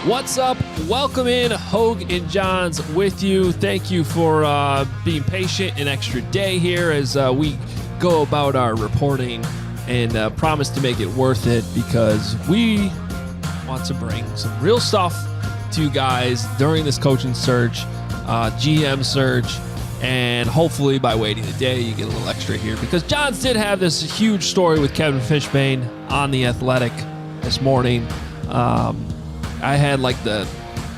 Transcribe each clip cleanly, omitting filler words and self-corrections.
What's up? Welcome in. Hoge and Jahns with you. Thank you for being patient an extra day here as we go about our reporting and promise to make it worth it because we want to bring some real stuff to you guys during this coaching search, GM search, and hopefully by waiting a day you get a little extra here because Jahns did have this huge story with Kevin Fishbain on The Athletic this morning. I had like the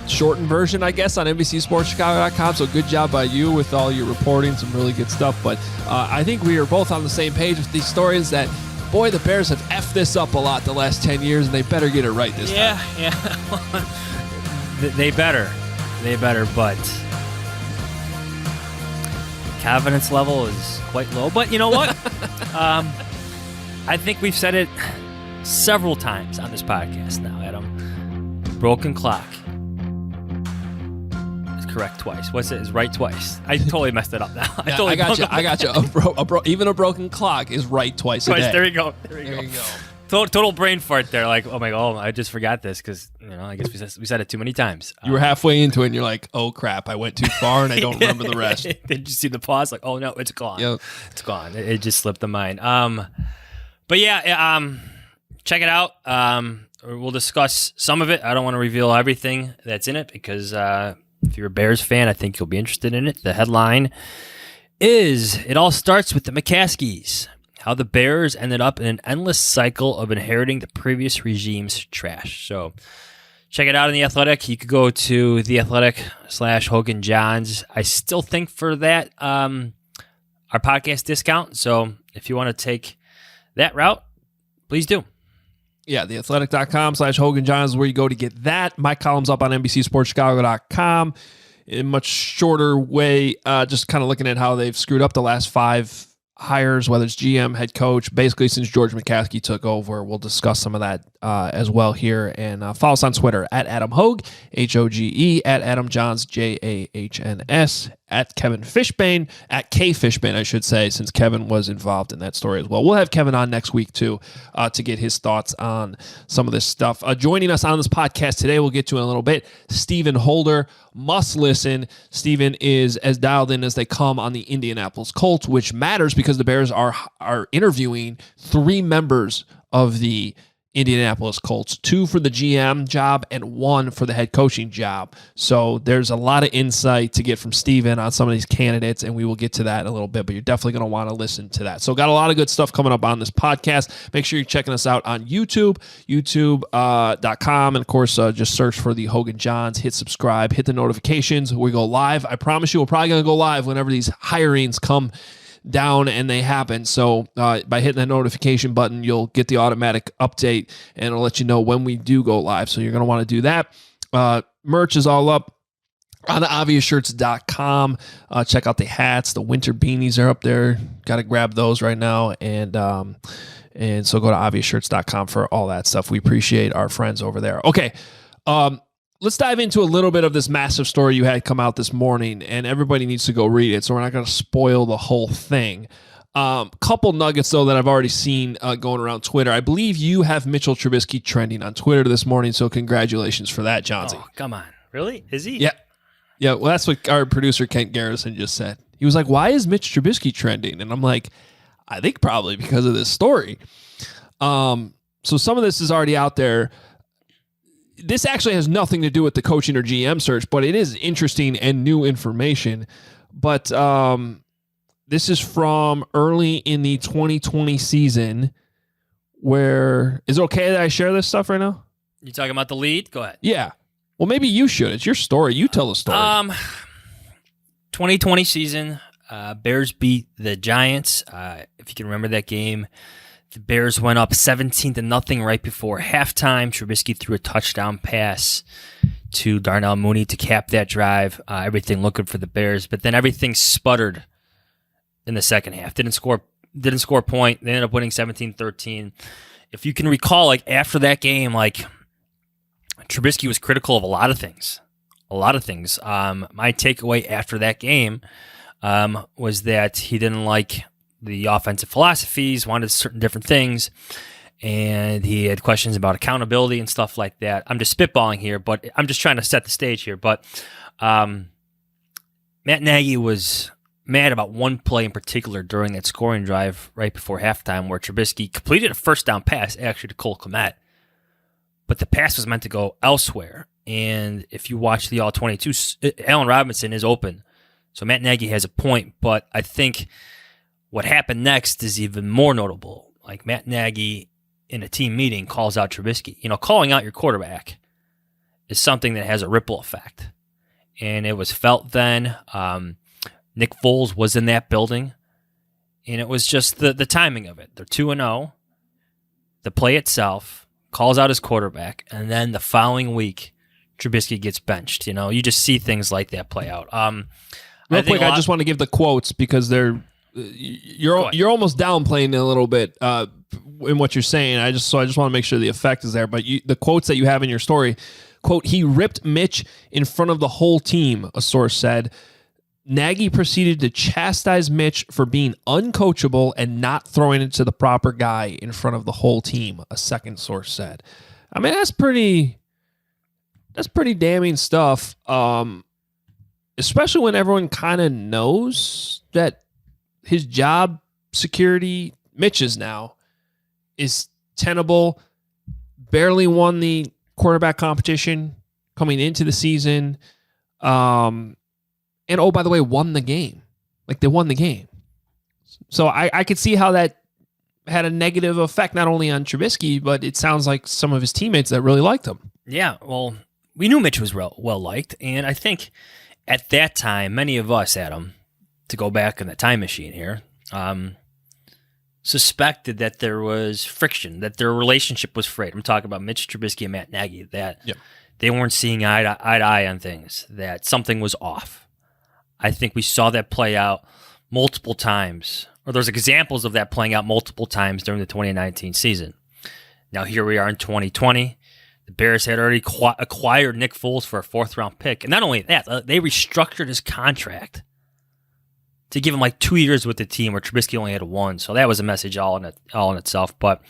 shortened version, I guess, on NBCSportsChicago.com, so good job by you with all your reporting, some really good stuff. But I think we are both on the same page with these stories that, boy, the Bears have effed this up a lot the last 10 years, and they better get it right this time. Yeah. They better, but confidence level is quite low. But you know what? I think we've said it several times on this podcast now, Adam. Broken clock is correct twice. What's it? Is right twice. I totally messed it up now. I got you. Even a broken clock is right twice a day. There you go. Total brain fart there. Like, oh my God, I just forgot this because I guess we said it too many times. You were halfway into it, and you're like, oh crap, I went too far, and I don't remember the rest. Did you see the pause? Like, oh no, it's gone. Yep. It's gone. It just slipped the mind. But yeah, check it out. We'll discuss some of it. I don't want to reveal everything that's in it because if you're a Bears fan, I think you'll be interested in it. The headline is, it all starts with the McCaskies, how the Bears ended up in an endless cycle of inheriting the previous regime's trash. So check it out in The Athletic. You could go to The Athletic/Hoge and Jahns. I still think for that, our podcast discount. So if you want to take that route, please do. Yeah, theathletic.com/Hoge and Jahns is where you go to get that. My column's up on NBCSportsChicago.com in a much shorter way, just kind of looking at how they've screwed up the last 5 hires, whether it's GM, head coach, basically since George McCaskey took over. We'll discuss some of that as well here. And follow us on Twitter at Adam Hoge, Hoge, at Adam Jahns, Jahns, at Kevin Fishbain, at K Fishbain, I should say, since Kevin was involved in that story as well. We'll have Kevin on next week, too, to get his thoughts on some of this stuff. Joining us on this podcast today, we'll get to in a little bit, Stephen Holder. Must listen. Stephen is as dialed in as they come on the Indianapolis Colts, which matters because the Bears are interviewing 3 members of the Indianapolis Colts, 2 for the GM job and 1 for the head coaching job. So there's a lot of insight to get from Steven on some of these candidates, and we will get to that in a little bit, but you're definitely going to want to listen to that. So got a lot of good stuff coming up on this podcast. Make sure you're checking us out on YouTube, youtube.com, and of course, just search for the Hoge and Jahns, hit subscribe, hit the notifications. We go live. I promise you we're probably going to go live whenever these hirings come down and they happen. So by hitting that notification button, you'll get the automatic update and it'll let you know when we do go live. So you're going to want to do that. Merch is all up on obviousshirts.com. Check out the hats. The winter beanies are up there. Got to grab those right now. And so go to obviousshirts.com for all that stuff. We appreciate our friends over there. Okay. Let's dive into a little bit of this massive story you had come out this morning, and everybody needs to go read it, so we're not going to spoil the whole thing. Couple nuggets, though, that I've already seen going around Twitter. I believe you have Mitchell Trubisky trending on Twitter this morning, so congratulations for that, Johnsy. Oh, come on. Really? Is he? Yeah. Yeah, well, that's what our producer, Kent Garrison, just said. He was like, why is Mitch Trubisky trending? And I'm like, I think probably because of this story. So some of this is already out there. This actually has nothing to do with the coaching or GM search, but it is interesting and new information. But this is from early in the 2020 season where... Is it okay that I share this stuff right now? You talking about the lead? Go ahead. Yeah. Well, maybe you should. It's your story. You tell the story. 2020 season, Bears beat the Giants. If you can remember that game, the Bears went up 17-0 right before halftime. Trubisky threw a touchdown pass to Darnell Mooney to cap that drive. Everything looked good for the Bears, but then everything sputtered in the second half. Didn't score a point. They ended up winning 17-13. If you can recall, like after that game, like Trubisky was critical of a lot of things. My takeaway after that game was that he didn't like the offensive philosophies, wanted certain different things. and he had questions about accountability and stuff like that. I'm just spitballing here, but I'm just trying to set the stage here. But Matt Nagy was mad about one play in particular during that scoring drive right before halftime where Trubisky completed a first down pass actually to Cole Kmet, but the pass was meant to go elsewhere. And if you watch the All-22, Allen Robinson is open. So Matt Nagy has a point, but I think what happened next is even more notable. Like Matt Nagy in a team meeting calls out Trubisky. Calling out your quarterback is something that has a ripple effect. And it was felt then. Nick Foles was in that building. And it was just the timing of it. They're 2-0. The play itself calls out his quarterback. And then the following week, Trubisky gets benched. You just see things like that play out. Real quick, I just want to give the quotes because you're almost downplaying it a little bit in what you're saying. I just want to make sure the effect is there. But the quotes that you have in your story, quote, "He ripped Mitch in front of the whole team," a source said. Nagy proceeded to chastise Mitch for being uncoachable and not throwing it to the proper guy in front of the whole team, a second source said. I mean, that's pretty damning stuff. Especially when everyone kind of knows that his job security, Mitch's now, is tenable. Barely won the quarterback competition coming into the season. And oh, by the way, won the game. Like, they won the game. So I could see how that had a negative effect not only on Trubisky, but it sounds like some of his teammates that really liked him. Yeah, well, we knew Mitch was well liked, and I think at that time, many of us, Adam, to go back in the time machine here, suspected that there was friction, that their relationship was frayed. I'm talking about Mitch Trubisky and Matt Nagy, that they weren't seeing eye to eye on things, that something was off. I think we saw that play out multiple times, or there's examples of that playing out multiple times during the 2019 season. Now here we are in 2020. The Bears had already acquired Nick Foles for a 4th-round pick. And not only that, they restructured his contract to give him like 2 years with the team where Trubisky only had 1. So that was a message all in itself. But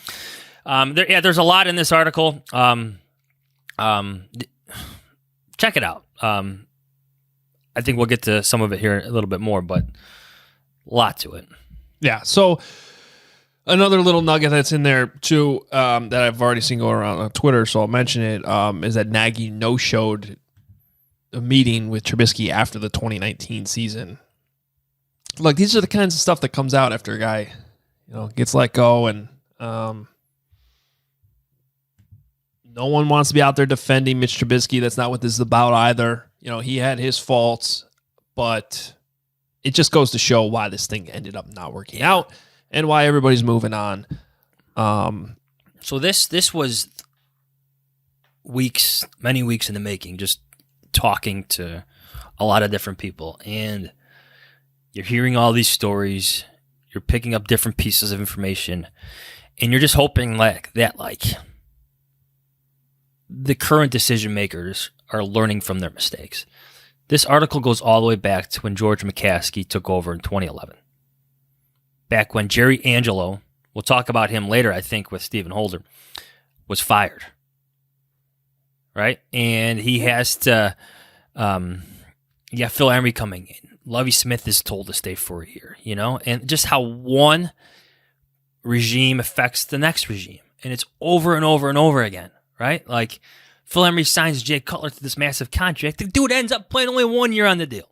there's a lot in this article. Check it out. I think we'll get to some of it here a little bit more, but a lot to it. Yeah, so another little nugget that's in there, too, that I've already seen go around on Twitter, so I'll mention it, is that Nagy no-showed a meeting with Trubisky after the 2019 season. Like, these are the kinds of stuff that comes out after a guy, gets let go, and no one wants to be out there defending Mitch Trubisky. That's not what this is about either. He had his faults, but it just goes to show why this thing ended up not working out and why everybody's moving on. So this was many weeks in the making, just talking to a lot of different people. And you're hearing all these stories, you're picking up different pieces of information, and you're just hoping that the current decision makers are learning from their mistakes. This article goes all the way back to when George McCaskey took over in 2011. Back when Jerry Angelo, we'll talk about him later, I think, with Stephen Holder, was fired. Right? And he has to, Phil Emery coming in. Lovie Smith is told to stay for a year, and just how one regime affects the next regime. And it's over and over and over again, right? Like, Phil Emery signs Jay Cutler to this massive contract. The dude ends up playing only 1 year on the deal.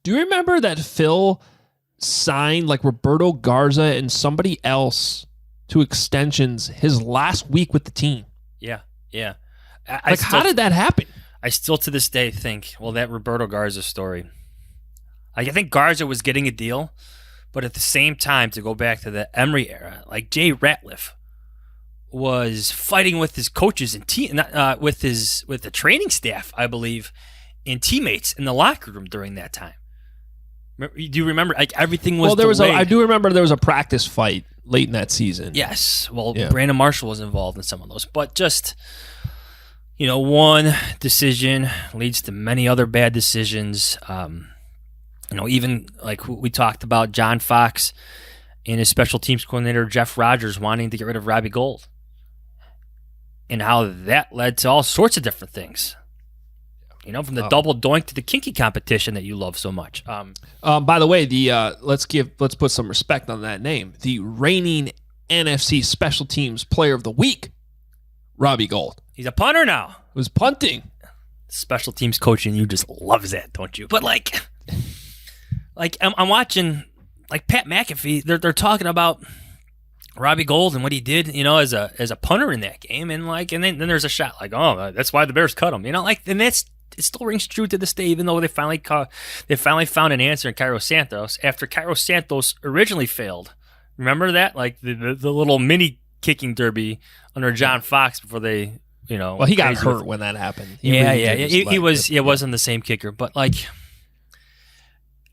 Do you remember that Phil signed like Roberto Garza and somebody else to extensions his last week with the team? Yeah. How did that happen? I still to this day think, that Roberto Garza story. I think Garza was getting a deal, but at the same time, to go back to the Emery era, like Jay Ratliff was fighting with his coaches and with the training staff, I believe, and teammates in the locker room during that time. Do you remember? Like, everything was. Well, I do remember there was a practice fight late in that season. Yes. Well, yeah. Brandon Marshall was involved in some of those, but just one decision leads to many other bad decisions. Even like we talked about John Fox and his special teams coordinator, Jeff Rogers, wanting to get rid of Robbie Gould. And how that led to all sorts of different things. From the double doink to the kinky competition that you love so much. By the way, let's put some respect on that name. The reigning NFC Special Teams Player of the Week, Robbie Gould. He's a punter now. Was punting. Special teams coaching, you just loves that, don't you? But I'm watching Pat McAfee. They're talking about Robbie Gould and what he did, as a punter in that game, and then there's a shot that's why the Bears cut him, and it still rings true to this day, even though they finally found an answer in Cairo Santos after Cairo Santos originally failed. Remember that, the little mini kicking derby under John Fox before they. Well, he got hurt when that happened. He wasn't the same kicker, but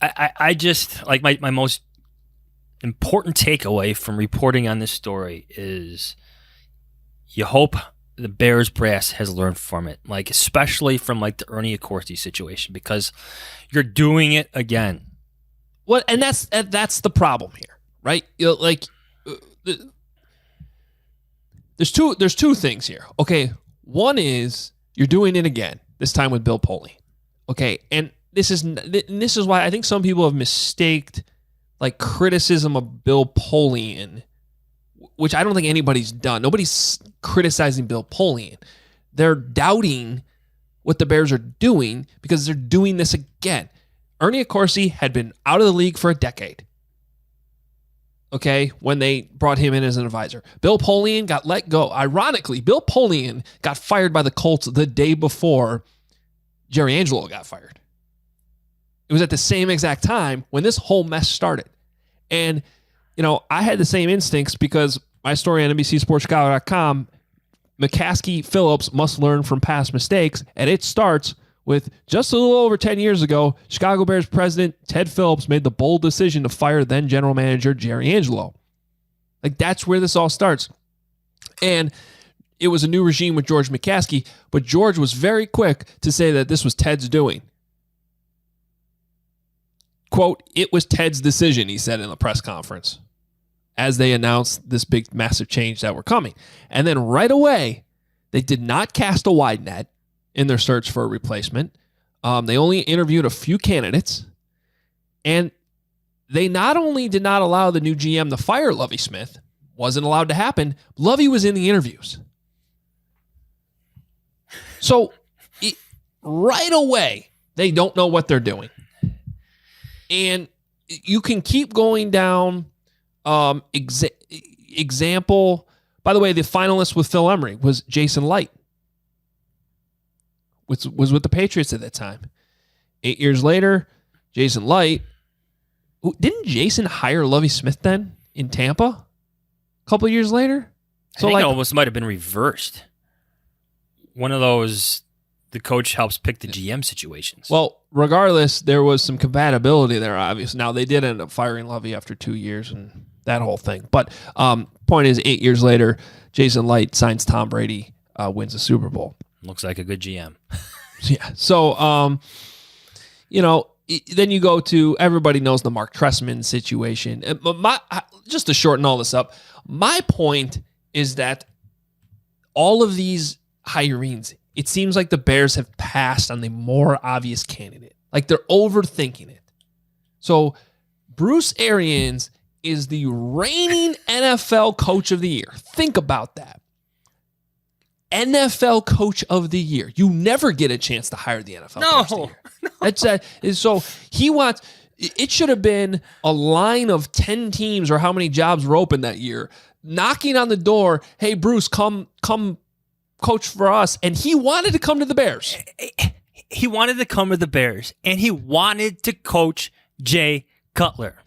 I just my most important takeaway from reporting on this story is you hope the Bears brass has learned from it, especially from the Ernie Accorsi situation, because you're doing it again. Well, and that's the problem here, right? There's two things here. Okay, one is you're doing it again. This time with Bill Polian. Okay, and this is why I think some people have mistaked criticism of Bill Polian, which I don't think anybody's done. Nobody's criticizing Bill Polian. They're doubting what the Bears are doing because they're doing this again. Ernie Accorsi had been out of the league for a decade. Okay, when they brought him in as an advisor. Bill Polian got let go. Ironically, Bill Polian got fired by the Colts the day before Jerry Angelo got fired. It was at the same exact time when this whole mess started. And, I had the same instincts because my story on NBCSportsChicago.com, McCaskey Phillips must learn from past mistakes, and it starts with just a little over 10 years ago, Chicago Bears president Ted Phillips made the bold decision to fire then general manager Jerry Angelo. That's where this all starts. And it was a new regime with George McCaskey, but George was very quick to say that this was Ted's doing. Quote, "It was Ted's decision," he said in the press conference as they announced this big, massive change that were coming. And then right away, they did not cast a wide net in their search for a replacement. They only interviewed a few candidates. And they not only did not allow the new GM to fire Lovie Smith, wasn't allowed to happen, Lovie was in the interviews. So right away, they don't know what they're doing. And you can keep going down. Example, by the way, the finalist with Phil Emery was Jason Light, which was with the Patriots at that time. 8 years later, Jason Light. Didn't Jason hire Lovie Smith then in Tampa a couple of years later? So I think it almost might have been reversed. One of those, the coach helps pick the GM situations. Well, regardless, there was some compatibility there, obviously. Now, they did end up firing Lovie after 2 years and that whole thing. But point is, 8 years later, Jason Light signs Tom Brady, wins the Super Bowl. Looks like a good GM. Yeah. So, then you go to, everybody knows the Mark Trestman situation. Just to shorten all this up, my point is that all of these hirings, it seems like the Bears have passed on the more obvious candidate. They're overthinking it. So Bruce Arians is the reigning NFL Coach of the Year. Think about that. NFL Coach of the Year. You never get a chance to hire the NFL Coach of the Year. No. So he wants, it should have been a line of 10 teams or how many jobs were open that year, knocking on the door, "Hey, Bruce, come coach for us." And he wanted to come to the Bears. He wanted to come to the Bears, and he wanted to coach Jay Cutler.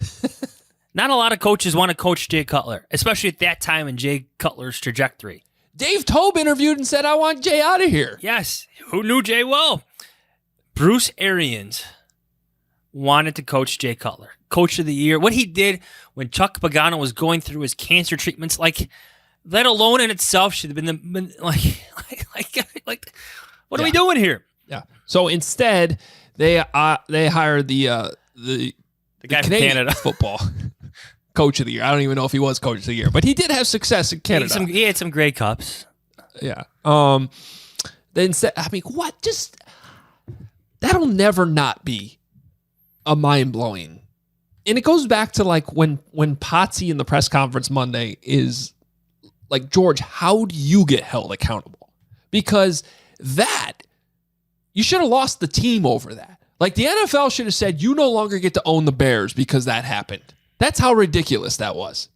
Not a lot of coaches want to coach Jay Cutler, especially at that time in Jay Cutler's trajectory. Dave Tobe interviewed and said, "I want Jay out of here." Yes. Who knew Jay well? Bruce Arians wanted to coach Jay Cutler. Coach of the Year. What he did when Chuck Pagano was going through his cancer treatments, that alone in itself should have been what are we doing here? Yeah. So instead, they hired the guy from Canadian Canada football coach of the year. I don't even know if he was coach of the year, but he did have success in Canada. He had some Grey Cups. Yeah. Then I mean, what? Just that'll never not be a mind-blowing. And it goes back to like when Potsy in the press conference Monday is like, George, how do you get held accountable? Because that, you should have lost the team over that. Like the NFL should have said, you no longer get to own the Bears because that happened. That's how ridiculous that was.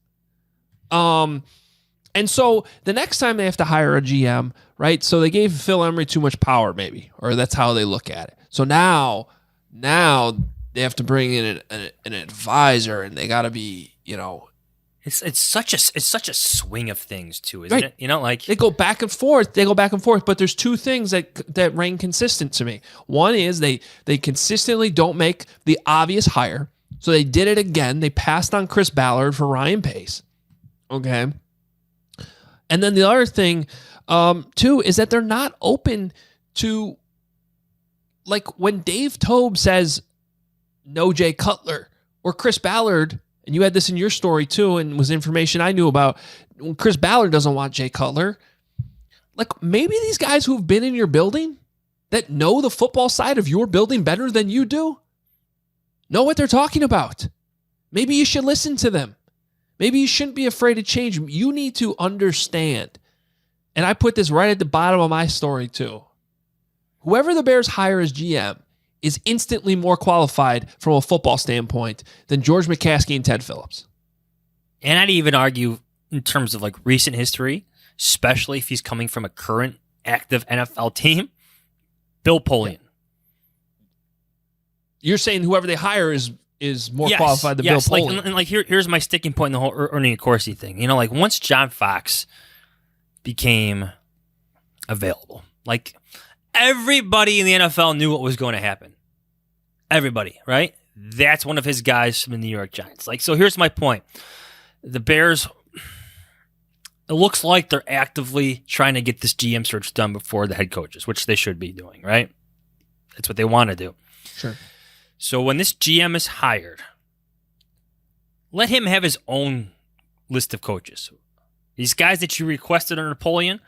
And so the next time they have to hire a GM, right? So they gave Phil Emery too much power, maybe, or that's how they look at it. So now they have to bring in an advisor, and they got to be, It's such a swing of things too, isn't it? Like they go back and forth. But there's two things that reign consistent to me. One is they consistently don't make the obvious hire. So they did it again. They passed on Chris Ballard for Ryan Pace. Okay. And then the other thing, too, is that they're not open to, like, when Dave Tobe says no Jay Cutler, or Chris Ballard, and you had this in your story too, and was information I knew about, when Chris Ballard doesn't want Jay Cutler, like, maybe these guys who've been in your building that know the football side of your building better than you do know what they're talking about. Maybe you should listen to them. Maybe you shouldn't be afraid to change. You need to understand. And I put this right at the bottom of my story too. Whoever the Bears hire as GM is instantly more qualified from a football standpoint than George McCaskey and Ted Phillips. And I'd even argue in terms of like recent history, especially if he's coming from a current active NFL team, Bill Polian. You're saying whoever they hire is more qualified than Bill Polian. Like here's my sticking point in the whole Ernie Accorsi thing. Like once John Fox became available, like everybody in the NFL knew what was going to happen. Everybody, right? That's one of his guys from the New York Giants. Like, so here's my point. The Bears, it looks like they're actively trying to get this GM search done before the head coaches, which they should be doing, right? That's what they want to do. Sure. So when this GM is hired, let him have his own list of coaches. These guys that you requested under Napoleon,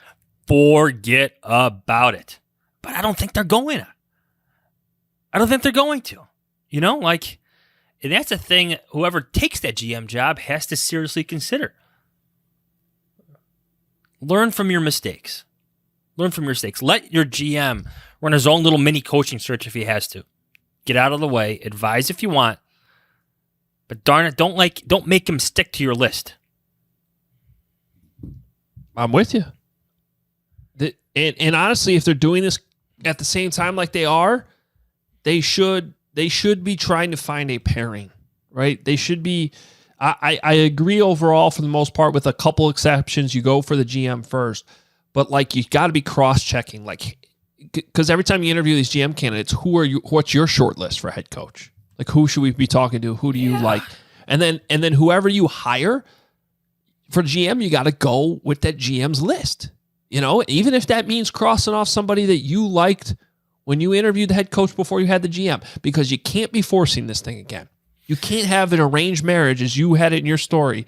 forget about it. But I don't think they're going to. I don't think they're going to. And that's a thing whoever takes that GM job has to seriously consider. Learn from your mistakes. Let your GM run his own little mini coaching search if he has to. Get out of the way. Advise if you want. But darn it, don't make him stick to your list. I'm with you. And honestly, if they're doing this at the same time like they are, they should be trying to find a pairing, right? They should be. I agree overall for the most part, with a couple exceptions. You go for the GM first, but like you got to be cross-checking, like, because every time you interview these GM candidates, what's your short list for head coach? Like, who should we be talking to? Who do you like? And then whoever you hire for GM, you got to go with that GM's list. Even if that means crossing off somebody that you liked when you interviewed the head coach before you had the GM, because you can't be forcing this thing again. You can't have an arranged marriage, as you had it in your story,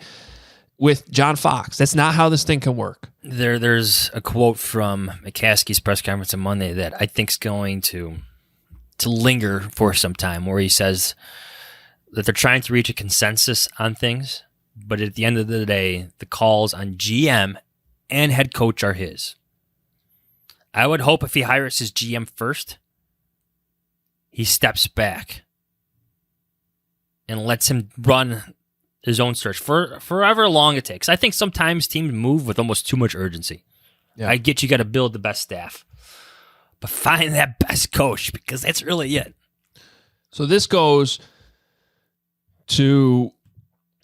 with John Fox. That's not how this thing can work. There's a quote from McCaskey's press conference on Monday that I think is going to linger for some time, where he says that they're trying to reach a consensus on things, but at the end of the day, the calls on GM and head coach are his. I would hope if he hires his GM first, he steps back and lets him run his own search for however long it takes. I think sometimes teams move with almost too much urgency. Yeah. I get you got to build the best staff, but find that best coach, because that's really it. So this goes to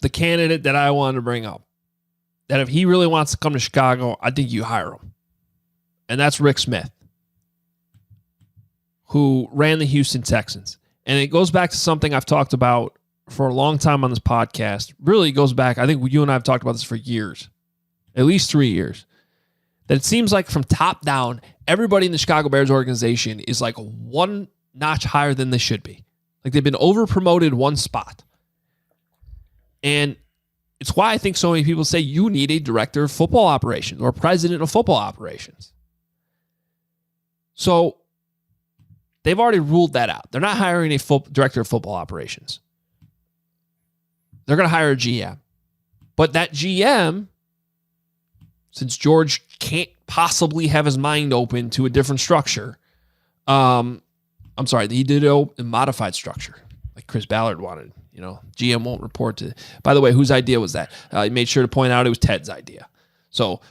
the candidate that I wanted to bring up, that if he really wants to come to Chicago, I think you hire him. And that's Rick Smith, who ran the Houston Texans. And it goes back to something I've talked about for a long time on this podcast. Really goes back, I think you and I have talked about this for years, at least 3 years, that it seems like from top down, everybody in the Chicago Bears organization is like one notch higher than they should be. Like they've been over promoted one spot. And it's why I think so many people say you need a director of football operations or president of football operations. So they've already ruled that out. They're not hiring a director of football operations. They're going to hire a GM. But that GM, since George can't possibly have his mind open to a different structure, I'm sorry, he did a modified structure like Chris Ballard wanted. GM won't report to. By the way, whose idea was that? He made sure to point out it was Ted's idea. So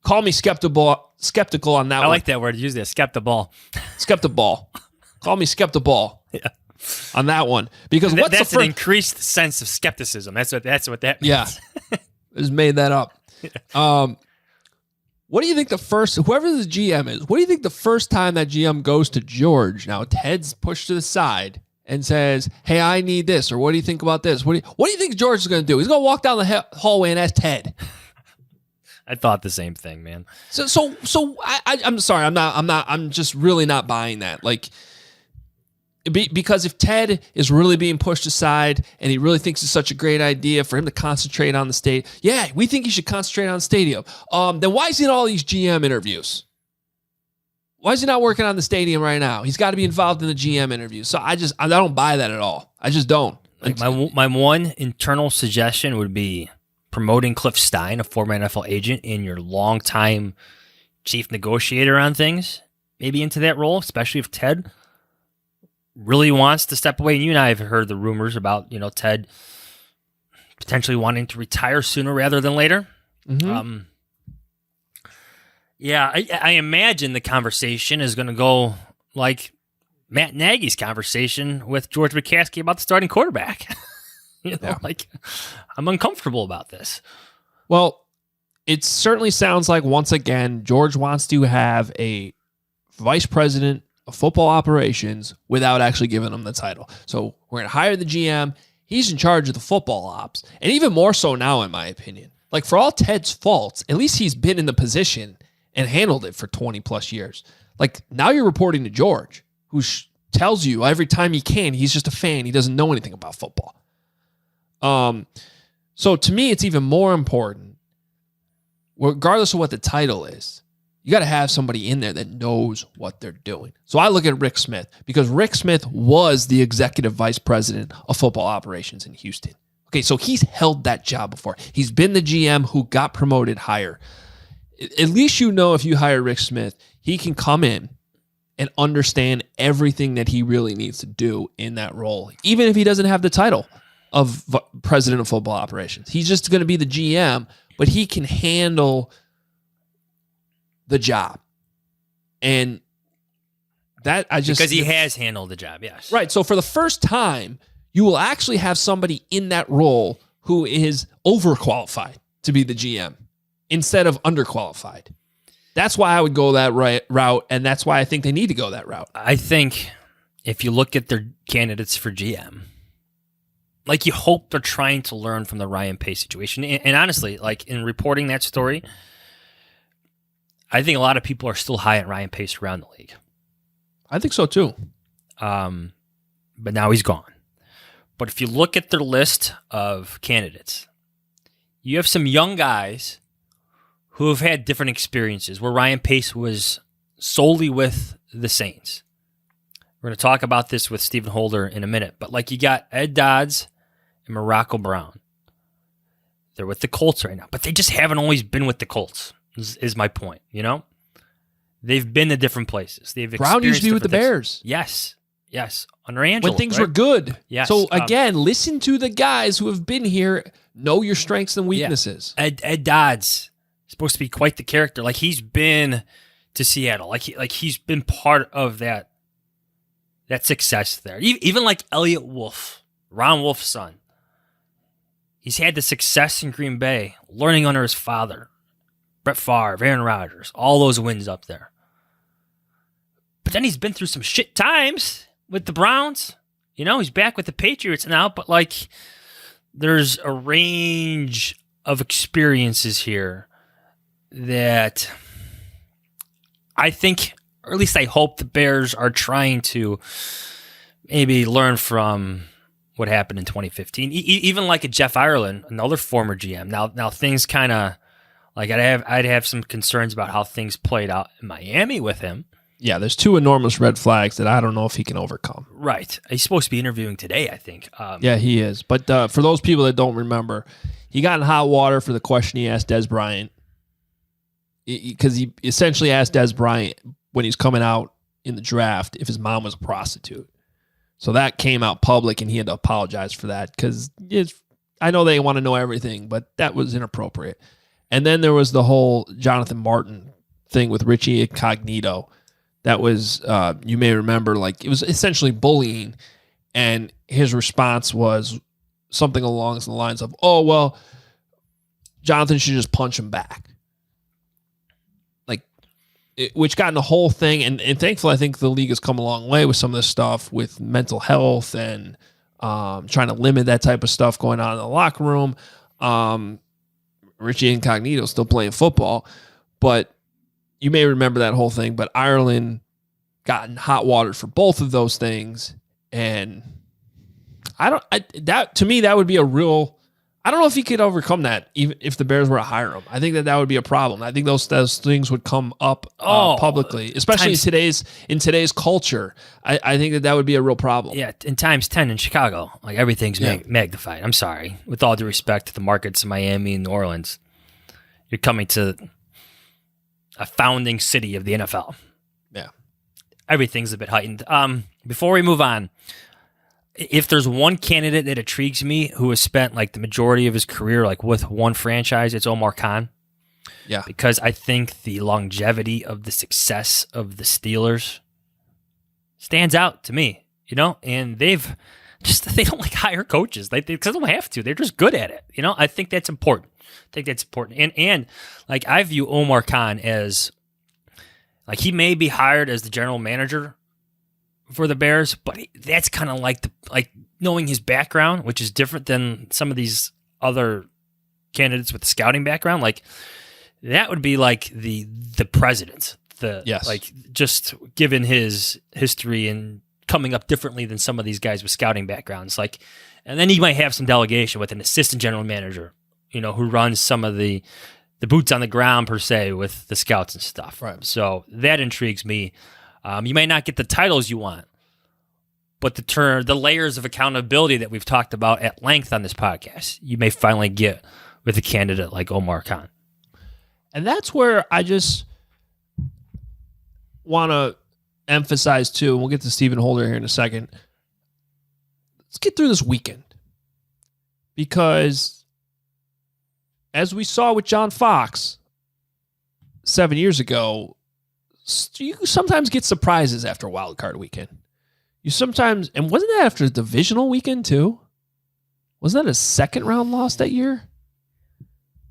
call me skeptical on that one. I like that word. Use that. Skeptical. Skeptical. Call me skeptical. Yeah. On that one. Because that's an increased sense of skepticism. That's what that means. Yeah. Just made that up. What do you think whoever the GM is, what do you think the first time that GM goes to George? Now Ted's pushed to the side and says, hey, I need this, or what do you think about this? What do you think George is going to do? He's going to walk down the hallway and ask Ted. I thought the same thing, man. So I'm sorry, I'm just really not buying that. Like, because if Ted is really being pushed aside and he really thinks it's such a great idea for him to concentrate on the state, yeah, we think he should concentrate on the stadium. Then why is he in all these GM interviews? Why is he not working on the stadium right now? He's got to be involved in the GM interview. So I don't buy that at all. I just don't. Like my one internal suggestion would be promoting Cliff Stein, a former NFL agent, and your longtime chief negotiator on things, maybe into that role, especially if Ted really wants to step away. And you and I have heard the rumors about, Ted potentially wanting to retire sooner rather than later. Mm-hmm. I imagine the conversation is going to go like Matt Nagy's conversation with George McCaskey about the starting quarterback. Like, I'm uncomfortable about this. Well, it certainly sounds like, once again, George wants to have a vice president of football operations without actually giving him the title. So we're going to hire the GM. He's in charge of the football ops. And even more so now, in my opinion. Like, for all Ted's faults, at least he's been in the position and handled it for 20 plus years. Like, now you're reporting to George, who tells you every time he can, he's just a fan. He doesn't know anything about football. So to me, it's even more important, regardless of what the title is, you got to have somebody in there that knows what they're doing. So I look at Rick Smith, because Rick Smith was the executive vice president of football operations in Houston. Okay, so he's held that job before. He's been the GM who got promoted higher. At least if you hire Rick Smith, he can come in and understand everything that he really needs to do in that role, even if he doesn't have the title of president of football operations. He's just going to be the GM, but he can handle the job. And that because he has handled the job, yes. Right. So for the first time, you will actually have somebody in that role who is overqualified to be the GM instead of underqualified. That's why I would go that route, and that's why I think they need to go that route. I think if you look at their candidates for GM, like, you hope they're trying to learn from the Ryan Pace situation. And honestly, like, in reporting that story, I think a lot of people are still high on Ryan Pace around the league. I think so too. But now he's gone. But if you look at their list of candidates, you have some young guys who have had different experiences, where Ryan Pace was solely with the Saints. We're going to talk about this with Stephen Holder in a minute. But, like, you got Ed Dodds and Morocco Brown. They're with the Colts right now, but they just haven't always been with the Colts, is my point, They've been to different places. Brown used to be with the Bears. Yes. Under Angelo. When things were good. Yes. So, again, listen to the guys who have been here, know your strengths and weaknesses. Yeah. Ed Dodds, supposed to be quite the character. Like, he's been to Seattle. Like he's been part of that success there. Even like Elliott Wolf, Ron Wolf's son. He's had the success in Green Bay, learning under his father, Brett Favre, Aaron Rodgers, all those wins up there. But then he's been through some shit times with the Browns. He's back with the Patriots now, but, like, there's a range of experiences here that I think, or at least I hope, the Bears are trying to maybe learn from what happened in 2015. Even like a Jeff Ireland, another former GM. Now things kind of like I'd have some concerns about how things played out in Miami with him. Yeah, there's two enormous red flags that I don't know if he can overcome. Right. He's supposed to be interviewing today, I think. Yeah, he is. But for those people that don't remember, he got in hot water for the question he asked Des Bryant. Because he essentially asked Des Bryant when he's coming out in the draft if his mom was a prostitute. So that came out public, and he had to apologize for that because I know they want to know everything, but that was inappropriate. And then there was the whole Jonathan Martin thing with Richie Incognito. That was, you may remember, like it was essentially bullying, and his response was something along the lines of, "Oh well, Jonathan should just punch him back." Which got in the whole thing, and thankfully I think the league has come a long way with some of this stuff with mental health and trying to limit that type of stuff going on in the locker room. Richie Incognito still playing football, but you may remember that whole thing. But Ireland got in hot water for both of those things, and to me that would be a real. I don't know if he could overcome that, even if the Bears were to hire him. I think that would be a problem. I think those things would come up publicly, especially in today's culture. I think that would be a real problem. Yeah, in times 10 in Chicago, like everything's magnified. I'm sorry, with all due respect to the markets in Miami and New Orleans, you're coming to a founding city of the NFL. Yeah, everything's a bit heightened. Before we move on. If there's one candidate that intrigues me who has spent like the majority of his career like with one franchise, it's Omar Khan. Yeah. Because I think the longevity of the success of the Steelers stands out to me, and they don't like hire coaches. They don't have to. They're just good at it. I think that's important. And like I view Omar Khan as like he may be hired as the general manager for the Bears, but that's kind of like knowing his background, which is different than some of these other candidates with the scouting background. Like that would be like the president, like just given his history and coming up differently than some of these guys with scouting backgrounds. Like, and then he might have some delegation with an assistant general manager, who runs some of the boots on the ground per se with the scouts and stuff. Right. So that intrigues me. You may not get the titles you want, but the layers of accountability that we've talked about at length on this podcast, you may finally get with a candidate like Omar Khan. And that's where I just want to emphasize too, and we'll get to Stephen Holder here in a second. Let's get through this weekend. Because as we saw with John Fox 7 years ago, you sometimes get surprises after a wild card weekend. You sometimes, and wasn't that after a divisional weekend too? Wasn't that a second round loss that year?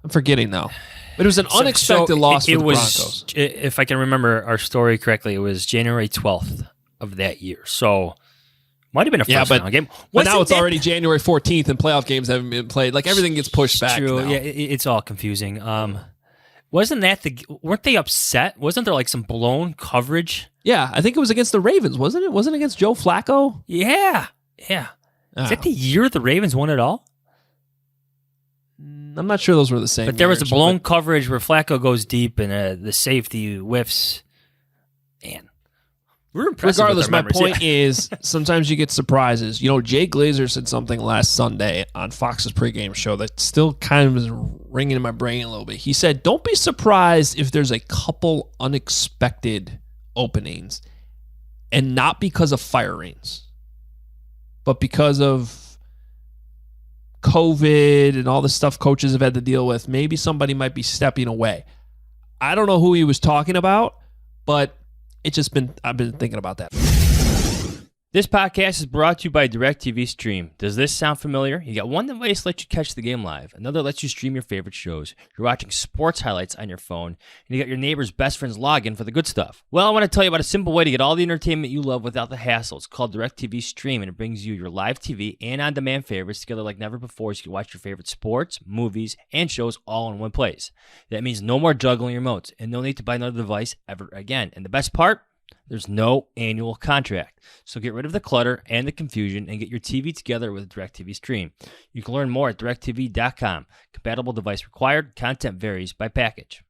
I'm forgetting now. But it was an unexpected loss for the Broncos. If I can remember our story correctly, it was January 12th of that year. So might have been a first round game. But now it's already January 14th and playoff games haven't been played. Like everything gets pushed back true. now. Yeah, it's all confusing. Weren't they upset? Wasn't there like some blown coverage? Yeah, I think it was against the Ravens, wasn't it? Wasn't it against Joe Flacco? Yeah. Is that the year the Ravens won it all? I'm not sure those were the same. But there was a blown coverage where Flacco goes deep and the safety whiffs. Man, we're impressed. Regardless, my point is sometimes you get surprises. Jay Glazer said something last Sunday on Fox's pregame show that still kind of is ringing in my brain a little bit. He said, don't be surprised if there's a couple unexpected openings, and not because of firings, but because of COVID and all the stuff coaches have had to deal with. Maybe somebody might be stepping away. I don't know who he was talking about, but I've been thinking about that. This podcast is brought to you by DirecTV Stream. Does this sound familiar? You got one device lets you catch the game live. Another lets you stream your favorite shows. You're watching sports highlights on your phone, and you got your neighbor's best friend's login for the good stuff. Well, I want to tell you about a simple way to get all the entertainment you love without the hassle. It's called DirecTV Stream, and it brings you your live TV and on-demand favorites together like never before, so you can watch your favorite sports, movies, and shows all in one place. That means no more juggling remotes, and no need to buy another device ever again. And the best part? There's no annual contract. So get rid of the clutter and the confusion and get your TV together with DirecTV Stream. You can learn more at directtv.com. Compatible device required. Content varies by package.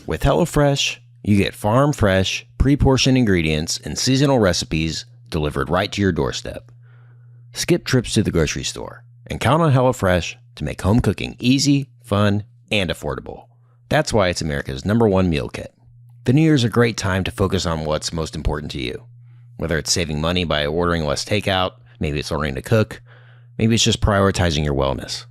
With HelloFresh, you get farm fresh, pre-portioned ingredients and seasonal recipes delivered right to your doorstep. Skip trips to the grocery store and count on HelloFresh to make home cooking easy, fun, and affordable. That's why it's America's #1 meal kit. The New Year's a great time to focus on what's most important to you. Whether it's saving money by ordering less takeout, maybe it's learning to cook, maybe it's just prioritizing your wellness.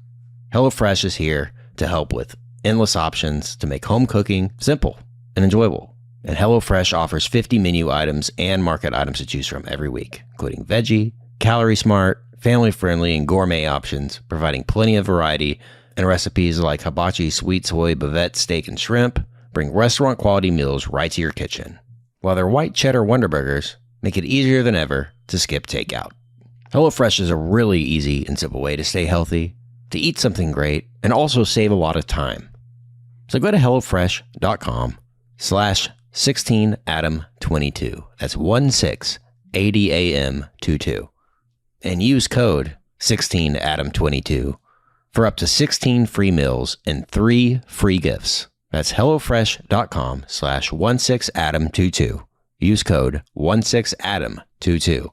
HelloFresh is here to help with endless options to make home cooking simple and enjoyable. And HelloFresh offers 50 menu items and market items to choose from every week, including veggie, calorie smart, family friendly, and gourmet options, providing plenty of variety and recipes like hibachi, sweet soy, bavette, steak, and shrimp. Bring restaurant quality meals right to your kitchen. While their white cheddar Wonder Burgers make it easier than ever to skip takeout. HelloFresh is a really easy and simple way to stay healthy, to eat something great, and also save a lot of time. So go to HelloFresh.com/16Adam22. That's 16ADAM22. And use code 16Adam22 for up to 16 free meals and 3 free gifts. That's HelloFresh.com/16Adam22. Use code 16Adam22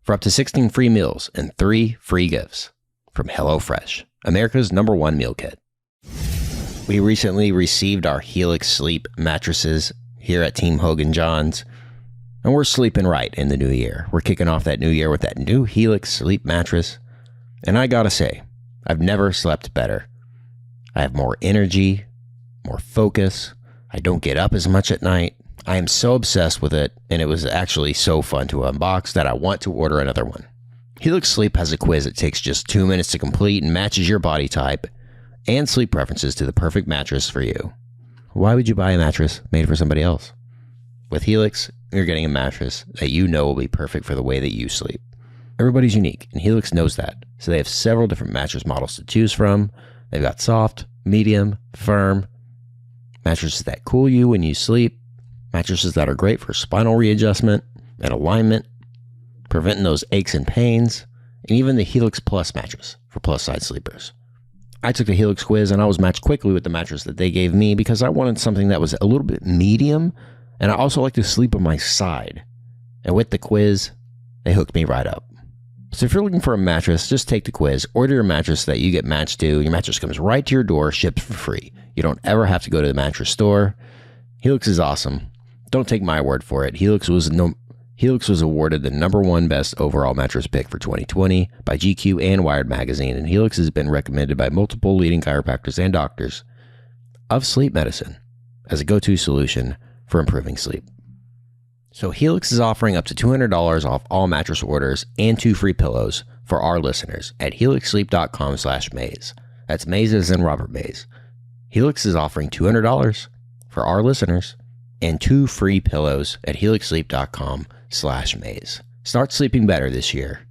for up to 16 free meals and 3 free gifts from HelloFresh, America's #1 meal kit. We recently received our Helix Sleep mattresses here at Team Hoge and Jahns, and we're sleeping right in the new year. We're kicking off that new year with that new Helix Sleep mattress, and I gotta say, I've never slept better. I have more energy, more focus. I don't get up as much at night. I am so obsessed with it, and it was actually so fun to unbox that I want to order another one. Helix Sleep has a quiz that takes just 2 minutes to complete and matches your body type and sleep preferences to the perfect mattress for you. Why would you buy a mattress made for somebody else? With Helix, you're getting a mattress that you know will be perfect for the way that you sleep. Everybody's unique, and Helix knows that, so they have several different mattress models to choose from. They've got soft, medium, firm, mattresses that cool you when you sleep, mattresses that are great for spinal readjustment and alignment, preventing those aches and pains, and even the Helix Plus mattress for plus-size sleepers. I took the Helix quiz and I was matched quickly with the mattress that they gave me because I wanted something that was a little bit medium, and I also like to sleep on my side. And with the quiz, they hooked me right up. So if you're looking for a mattress, just take the quiz, order your mattress that you get matched to. Your mattress comes right to your door, shipped for free. You don't ever have to go to the mattress store. Helix is awesome. Don't take my word for it. Helix was awarded the #1 best overall mattress pick for 2020 by GQ and Wired Magazine, and Helix has been recommended by multiple leading chiropractors and doctors of sleep medicine as a go-to solution for improving sleep. So Helix is offering up to $200 off all mattress orders and 2 free pillows for our listeners at helixsleep.com/maze. That's Maze as in Robert Maze. Helix is offering $200 for our listeners and 2 free pillows at helixsleep.com/maze. Start sleeping better this year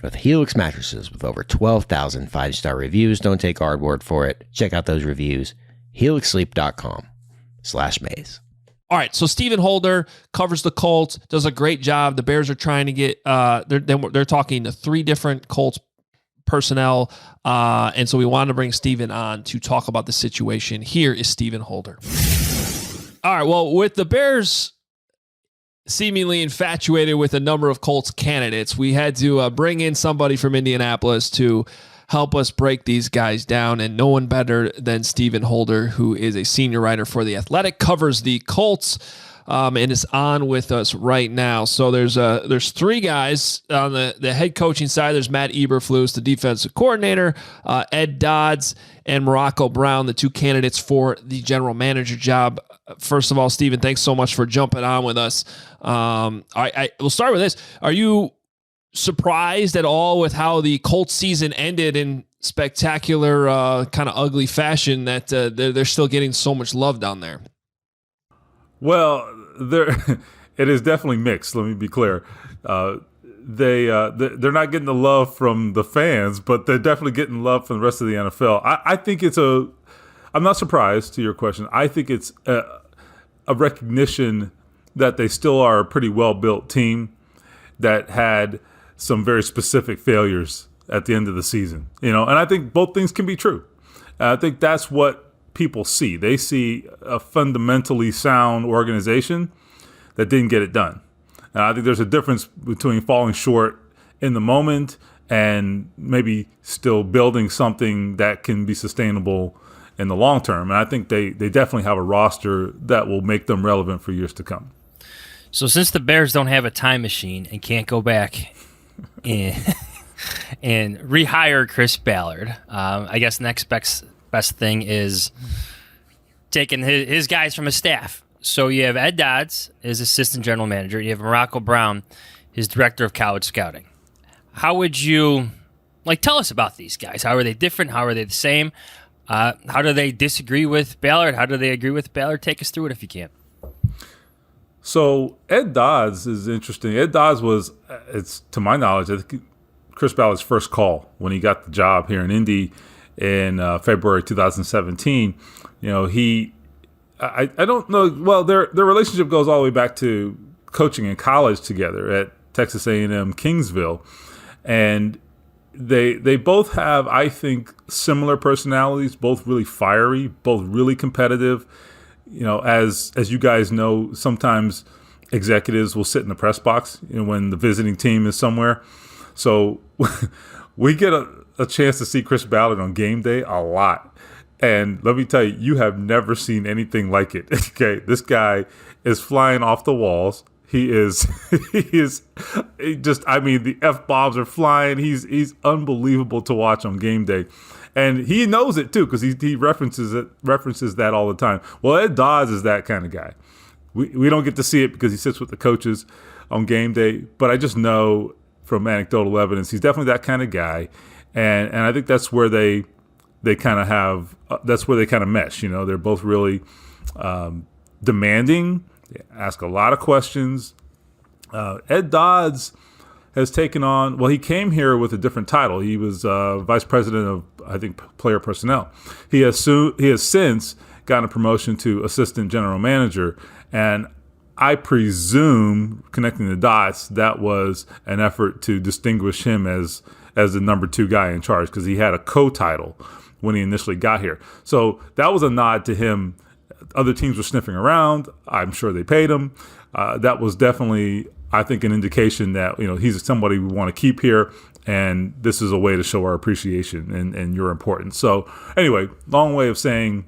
with Helix mattresses with over 12,000 5-star reviews. Don't take our word for it. Check out those reviews. helixsleep.com/maze. All right, so Stephen Holder covers the Colts, does a great job. The Bears are trying to get they're talking to 3 different Colts personnel, and so we wanted to bring Stephen on to talk about the situation. Here is Stephen Holder. All right, well, with the Bears seemingly infatuated with a number of Colts candidates, we had to bring in somebody from Indianapolis to help us break these guys down, and no one better than Stephen Holder, who is a senior writer for The Athletic, covers the Colts, and is on with us right now. So there's 3 guys on the head coaching side. There's Matt Eberflus, the defensive coordinator, Ed Dodds, and Morocco Brown, the 2 candidates for the general manager job. First of all, Stephen, thanks so much for jumping on with us. We'll start with this. Are you surprised at all with how the Colts season ended in spectacular, kind of ugly fashion that they're still getting so much love down there? Well, it is definitely mixed. Let me be clear. They're not getting the love from the fans, but they're definitely getting love from the rest of the NFL. I think I'm not surprised to your question. I think it's a recognition that they still are a pretty well-built team that had some very specific failures at the end of the season. And I think both things can be true. I think that's what people see. They see a fundamentally sound organization that didn't get it done. And I think there's a difference between falling short in the moment and maybe still building something that can be sustainable in the long term. And I think they definitely have a roster that will make them relevant for years to come. So since the Bears don't have a time machine and can't go back and rehire Chris Ballard, I guess next best thing is taking his guys from his staff. So you have Ed Dodds, his assistant general manager. You have Morocco Brown, his director of college scouting. How would you tell us about these guys? How are they different? How are they the same? How do they disagree with Ballard? How do they agree with Ballard? Take us through it if you can. So Ed Dodds is interesting. Ed Dodds was, it's to my knowledge, I think Chris Ballard's first call when he got the job here in Indy in February 2017. I don't know. Well, their relationship goes all the way back to coaching in college together at Texas A&M Kingsville, and they both have, I think, similar personalities. Both really fiery, both really competitive. As you guys know, sometimes executives will sit in the press box when the visiting team is somewhere. So we get a chance to see Chris Ballard on game day a lot. And let me tell you, you have never seen anything like it. Okay, this guy is flying off the walls. He is the F-bombs are flying. He's unbelievable to watch on game day. And he knows it too, because he references that all the time. Well, Ed Dodds is that kind of guy. We don't get to see it because he sits with the coaches on game day, but I just know from anecdotal evidence he's definitely that kind of guy. And I think that's where they kind of have that's where they kind of mesh. They're both really demanding. They ask a lot of questions. Ed Dodds has taken on, well, he came here with a different title. He was vice president of, I think, player personnel. He has since gotten a promotion to assistant general manager, and I presume, connecting the dots, that was an effort to distinguish him as the number 2 guy in charge, because he had a co-title when he initially got here. So that was a nod to him. Other teams were sniffing around. I'm sure they paid him. That was definitely, I think, an indication that he's somebody we want to keep here, and this is a way to show our appreciation and your importance. So anyway, long way of saying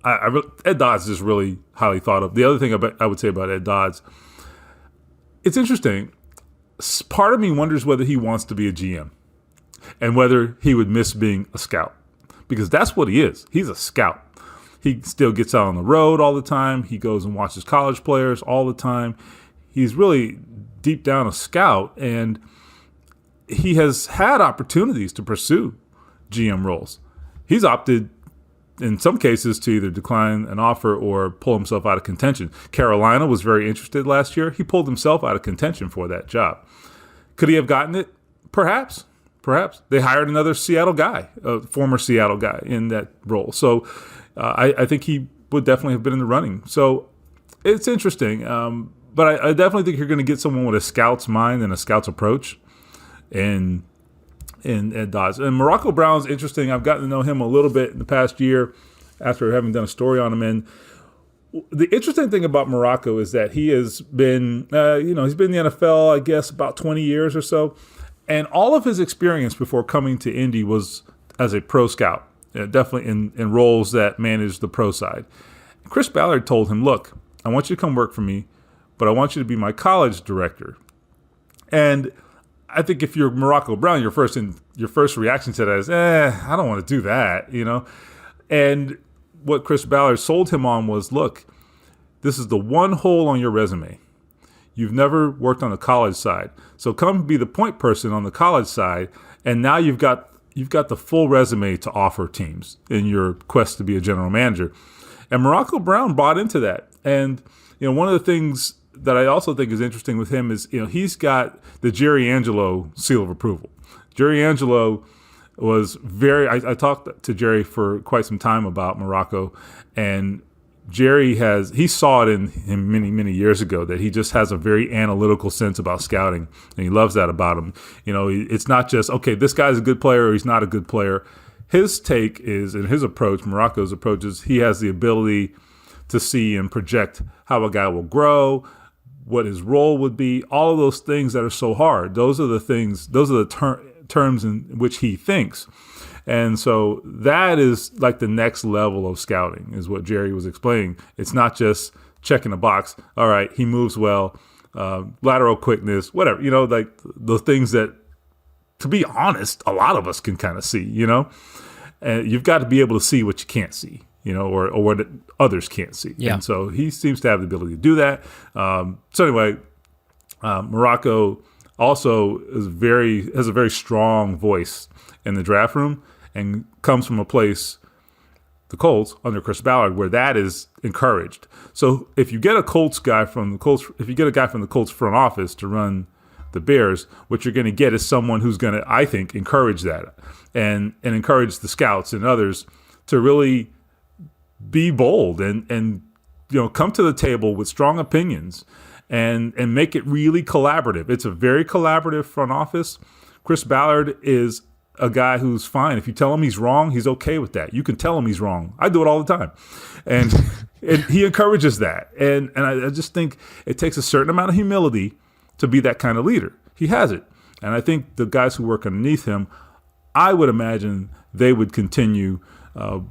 Ed Dodds is really highly thought of. The other thing I would say about Ed Dodds, it's interesting. Part of me wonders whether he wants to be a GM and whether he would miss being a scout, because that's what he is. He's a scout. He still gets out on the road all the time. He goes and watches college players all the time. He's really deep down a scout, and he has had opportunities to pursue GM roles. He's opted, in some cases, to either decline an offer or pull himself out of contention. Carolina was very interested last year. He pulled himself out of contention for that job. Could he have gotten it? Perhaps. They hired another Seattle guy, a former Seattle guy, in that role. So I think he would definitely have been in the running. So it's interesting. But I definitely think you're going to get someone with a scout's mind and a scout's approach in Ed Dodds. And Morocco Brown's interesting. I've gotten to know him a little bit in the past year after having done a story on him. And the interesting thing about Morocco is that he has been, he's been in the NFL, I guess, about 20 years or so. And all of his experience before coming to Indy was as a pro scout, definitely in roles that managed the pro side. Chris Ballard told him, look, I want you to come work for me, but I want you to be my college director. And I think if you're Morocco Brown, your first reaction to that is, I don't want to do that, And what Chris Ballard sold him on was, look, this is the one hole on your resume. You've never worked on the college side. So come be the point person on the college side, and now you've got the full resume to offer teams in your quest to be a general manager. And Morocco Brown bought into that. And one of the things that I also think is interesting with him is, he's got the Jerry Angelo seal of approval. Jerry Angelo was I talked to Jerry for quite some time about Morocco, and he saw it in him many years ago that he just has a very analytical sense about scouting, and he loves that about him. It's not just, okay, this guy's a good player or he's not a good player. His take is, and his approach, Morocco's approach is, he has the ability to see and project how a guy will grow, what his role would be, all of those things that are so hard. Those are the terms in which he thinks. And so that is like the next level of scouting, is what Jerry was explaining. It's not just checking a box. All right, he moves well, lateral quickness, whatever, like the things that, to be honest, a lot of us can kind of see, and you've got to be able to see what you can't see, or what others can't see. Yeah. And so he seems to have the ability to do that. So anyway, Morocco also has a very strong voice in the draft room, and comes from a place, the Colts, under Chris Ballard, where that is encouraged. So if you get a guy from the Colts front office to run the Bears, what you're going to get is someone who's going to, I think, encourage that and encourage the scouts and others to really be bold and come to the table with strong opinions and make it really collaborative. It's a very collaborative front office. Chris Ballard is a guy who's fine. If you tell him he's wrong, he's okay with that. You can tell him he's wrong. I do it all the time. And he encourages that. And I just think it takes a certain amount of humility to be that kind of leader. He has it. And I think the guys who work underneath him, I would imagine they would continue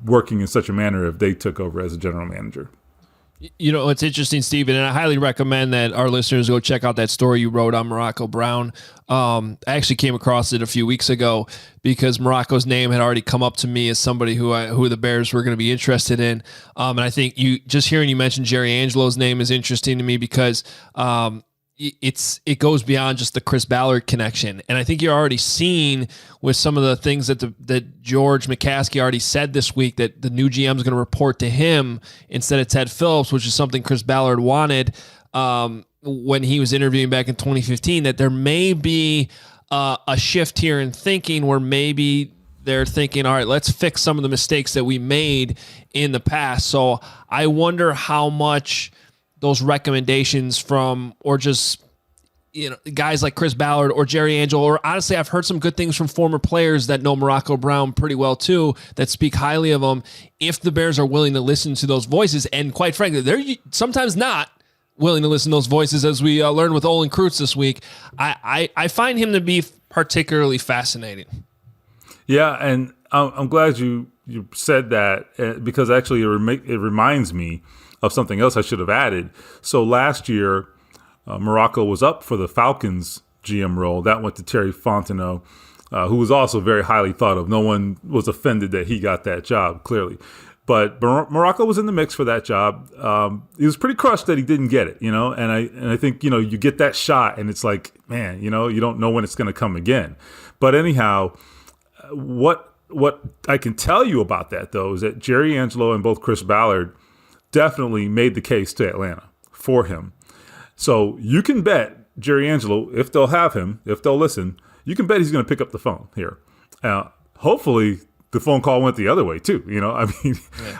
working in such a manner if they took over as a general manager. It's interesting, Stephen, and I highly recommend that our listeners go check out that story you wrote on Morocco Brown. I actually came across it a few weeks ago because Morocco's name had already come up to me as somebody who the Bears were going to be interested in. And I think hearing you mention Jerry Angelo's name is interesting to me because it goes beyond just the Chris Ballard connection. And I think you're already seeing with some of the things that George McCaskey already said this week, that the new GM is going to report to him instead of Ted Phillips, which is something Chris Ballard wanted when he was interviewing back in 2015, that there may be a shift here in thinking where maybe they're thinking, all right, let's fix some of the mistakes that we made in the past. So I wonder how much those recommendations from, or just, guys like Chris Ballard or Jerry Angelo, or honestly, I've heard some good things from former players that know Morocco Brown pretty well too, that speak highly of him. If the Bears are willing to listen to those voices, and quite frankly, they're sometimes not willing to listen to those voices, as we learned with Olin Kreutz this week, I find him to be particularly fascinating. Yeah, and I'm glad you said that, because actually it reminds me of something else I should have added. So last year, Morocco was up for the Falcons GM role. That went to Terry Fontenot, who was also very highly thought of. No one was offended that he got that job, clearly. But Morocco was in the mix for that job. He was pretty crushed that he didn't get it, and I think, you get that shot and it's like, man, you don't know when it's going to come again. But anyhow, what I can tell you about that, though, is that Jerry Angelo and both Chris Ballard definitely made the case to Atlanta for him. So you can bet Jerry Angelo, if they'll have him, if they'll listen, you can bet he's going to pick up the phone here. Hopefully the phone call went the other way too.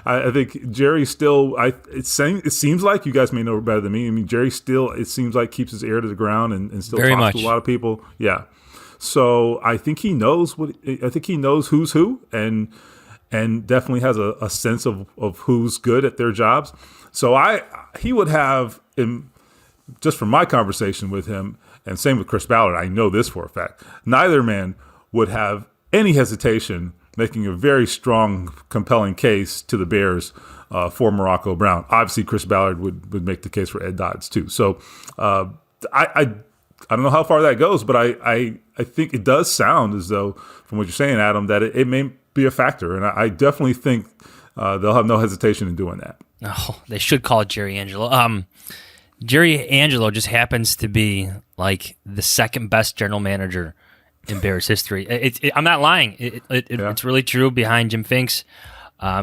I think Jerry still, it seems like, you guys may know better than me. I mean, Jerry still, it seems like, keeps his ear to the ground and still Very talks much. to a lot of people. Yeah. So I think he knows who's who, and definitely has a sense of who's good at their jobs. So he would have, just from my conversation with him, and same with Chris Ballard, I know this for a fact, neither man would have any hesitation making a very strong, compelling case to the Bears for Morocco Brown. Obviously, Chris Ballard would make the case for Ed Dodds too. So I don't know how far that goes, but I think it does sound as though, from what you're saying, Adam, that it may be a factor, and I definitely think they'll have no hesitation in doing that. Oh, they should call it Jerry Angelo. Jerry Angelo just happens to be like the second best general manager in Bears history. I'm not lying. It's really true behind Jim Finks.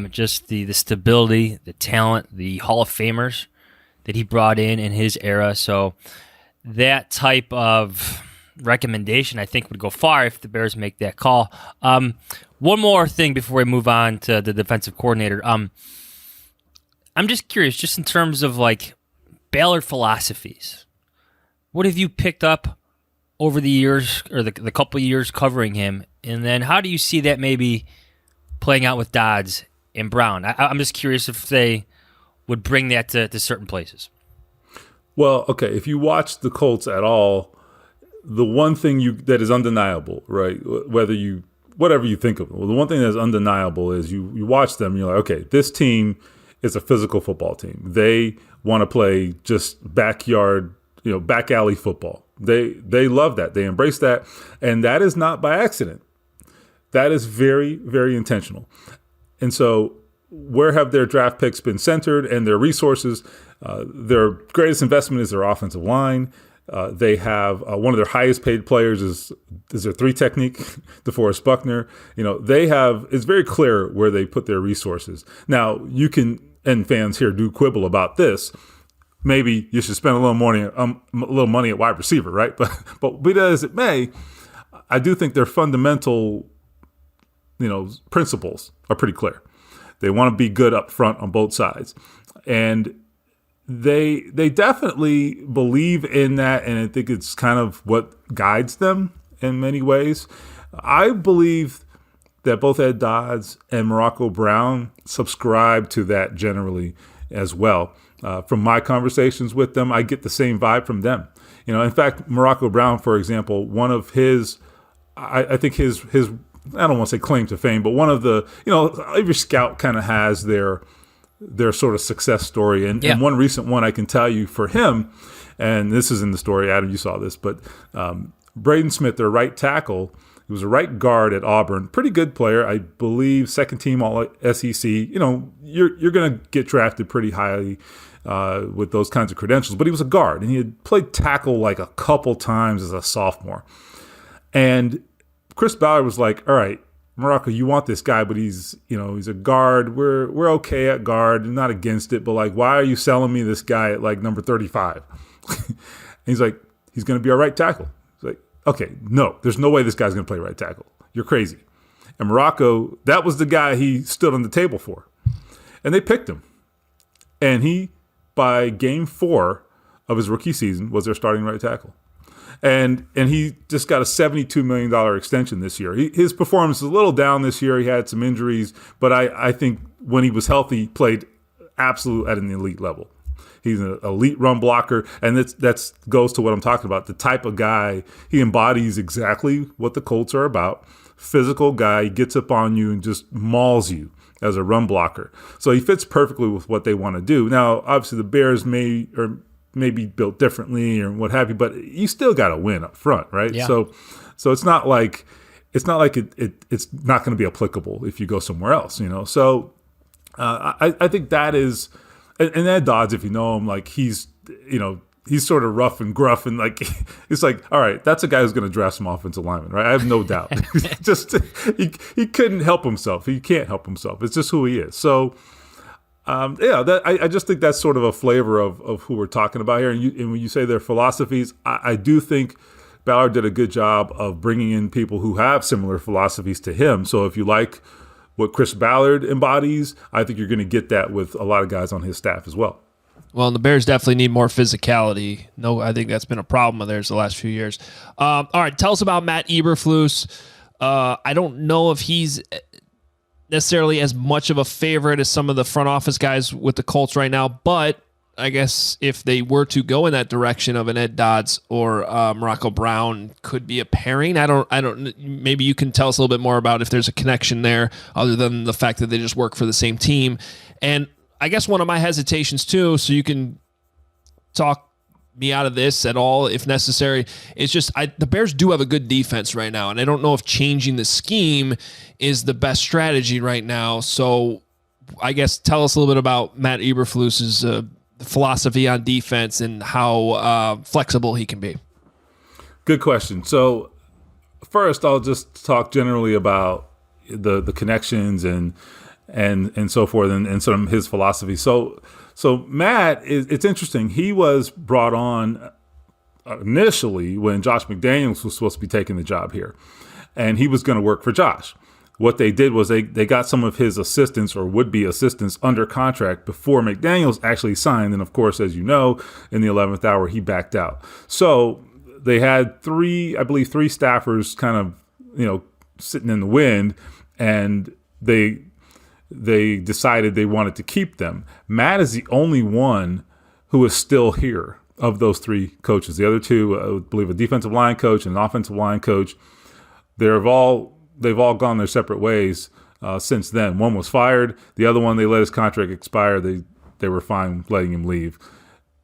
Just the stability, the talent, the Hall of Famers that he brought in his era. So that type of recommendation, I think, would go far if the Bears make that call. One more thing before we move on to the defensive coordinator. I'm I'm just curious, just in terms of like Ballard philosophies. What have you picked up over the years, or the couple of years covering him, and then how do you see that maybe playing out with Dodds and Brown? I'm just curious if they would bring that to certain places. Well, okay, if you watch the Colts at all, the one thing that is undeniable, right? Whatever you think of them, well, the one thing that's undeniable is you watch them, you're like, okay, this team is a physical football team. They want to play just backyard, back alley football. They love that. They embrace that, and that is not by accident. That is very, very intentional. And so, where have their draft picks been centered and their resources? Their greatest investment is their offensive line. They have one of their highest paid players is their 3 technique, DeForest Buckner. It's very clear where they put their resources. Now, you can, and fans here do quibble about this. Maybe you should spend a little money at wide receiver, right? But be that as it may, I do think their fundamental, principles are pretty clear. They want to be good up front on both sides, and they definitely believe in that, and I think it's kind of what guides them in many ways. I believe that both Ed Dodds and Morocco Brown subscribe to that generally as well. From my conversations with them, I get the same vibe from them. In fact, Morocco Brown, for example, one of his, I think his I don't want to say claim to fame, but one of the, every scout kind of has their sort of success story. And one recent one I can tell you for him, and this is in the story, Adam, you saw this, but Braden Smith, their right tackle, he was a right guard at Auburn, pretty good player, I believe, second team all SEC. You're going to get drafted pretty highly with those kinds of credentials, but he was a guard, and he had played tackle like a couple times as a sophomore. And Chris Ballard was like, all right, Morocco, you want this guy, but he's a guard. We're okay at guard, not against it, but like, why are you selling me this guy at like number 35? And he's like, he's going to be our right tackle. He's like, okay, no, there's no way this guy's going to play right tackle. You're crazy. And Morocco, that was the guy he stood on the table for. And they picked him. And he, by game 4 of his rookie season, was their starting right tackle. And he just got a $72 million extension this year. His performance is a little down this year. He had some injuries, but I think when he was healthy, played absolute at an elite level. He's an elite run blocker, and that goes to what I'm talking about. The type of guy, he embodies exactly what the Colts are about. Physical guy, he gets up on you and just mauls you as a run blocker. So he fits perfectly with what they want to do. Now, obviously, the Bears may be built differently or what have you, but you still got to win up front, right? Yeah. So it's not like it's not going to be applicable if you go somewhere else, So I think that is, and Ed Dodds, if you know him, like he's sort of rough and gruff, and like it's like, all right, that's a guy who's going to draft some offensive linemen, right? I have no doubt. Just he couldn't help himself. He can't help himself. It's just who he is. So. I just think that's sort of a flavor of who we're talking about here. And when you say their philosophies, I do think Ballard did a good job of bringing in people who have similar philosophies to him. So if you like what Chris Ballard embodies, I think you're going to get that with a lot of guys on his staff as well. Well, and the Bears definitely need more physicality. No, I think that's been a problem of theirs the last few years. All right, tell us about Matt Eberflus. I don't know if he's necessarily as much of a favorite as some of the front office guys with the Colts right now, but I guess if they were to go in that direction of an Ed Dodds or Morocco Brown, could be a pairing. I don't. Maybe you can tell us a little bit more about if there's a connection there, other than the fact that they just work for the same team. And I guess one of my hesitations too, so you can talk me out of this at all if necessary, it's just the Bears do have a good defense right now, and I don't know if changing the scheme is the best strategy right now. So I guess tell us a little bit about Matt Eberflus's philosophy on defense and how flexible he can be. Good question. So first, I'll just talk generally about the connections and so forth and some of his philosophy. So Matt, it's interesting. He was brought on initially when Josh McDaniels was supposed to be taking the job here, and he was going to work for Josh. what they did was they got some of his assistants or would-be assistants under contract before McDaniels actually signed. And of course, as you know, in the 11th hour, he backed out. So they had three staffers kind of, sitting in the wind, and they decided they wanted to keep them. Matt is the only one who is still here of those three coaches. The other two, I believe a defensive line coach and an offensive line coach, they've all gone their separate ways since then. One was fired. The other one, they let his contract expire. They were fine letting him leave.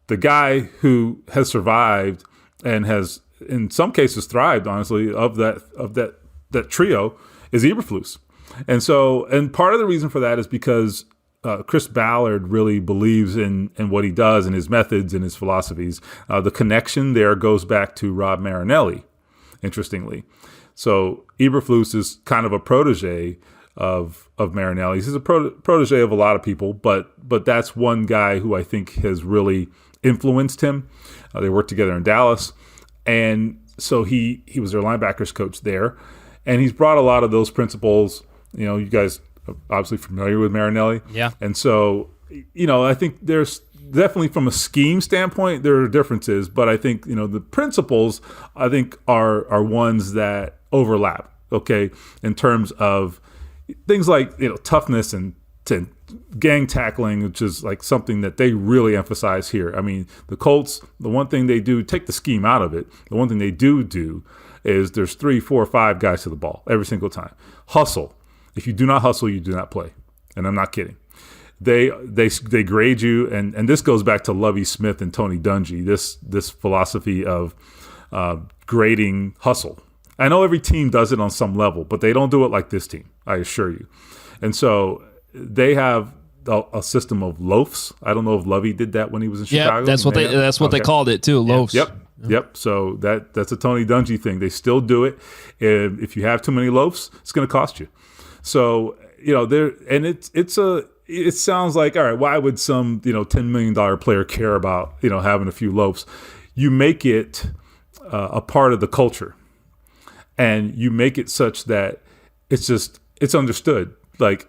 The guy who has survived and has, in some cases, thrived, honestly, of that trio is Eberflus. And part of the reason for that is because Chris Ballard really believes in what he does and his methods and his philosophies. The connection there goes back to Rob Marinelli, interestingly. So Eberflus is kind of a protege of Marinelli. He's a protege of a lot of people, but that's one guy who I think has really influenced him. They worked together in Dallas, and so he was their linebackers coach there, and he's brought a lot of those principles. You guys are obviously familiar with Marinelli. Yeah. And so, I think there's definitely, from a scheme standpoint, there are differences, but I think, the principles, I think, are ones that overlap, okay, in terms of things like, toughness and gang tackling, which is like something that they really emphasize here. I mean, the Colts, the one thing they do, take the scheme out of it, the one thing they do is there's 3, 4, 5 guys to the ball every single time. Hustle. If you do not hustle, you do not play. And I'm not kidding. They grade you, and this goes back to Lovie Smith and Tony Dungy, this philosophy of grading hustle. I know every team does it on some level, but they don't do it like this team, I assure you. And so they have a system of loafs. I don't know if Lovie did that when he was in Chicago. Yeah, that's what they called it too, loafs. Yep. So that's a Tony Dungy thing. They still do it. If you have too many loafs, it's going to cost you. So, it sounds like, all right, why would some, $10 million player care about, having a few loafs? You make it a part of the culture, and you make it such that it's understood. Like,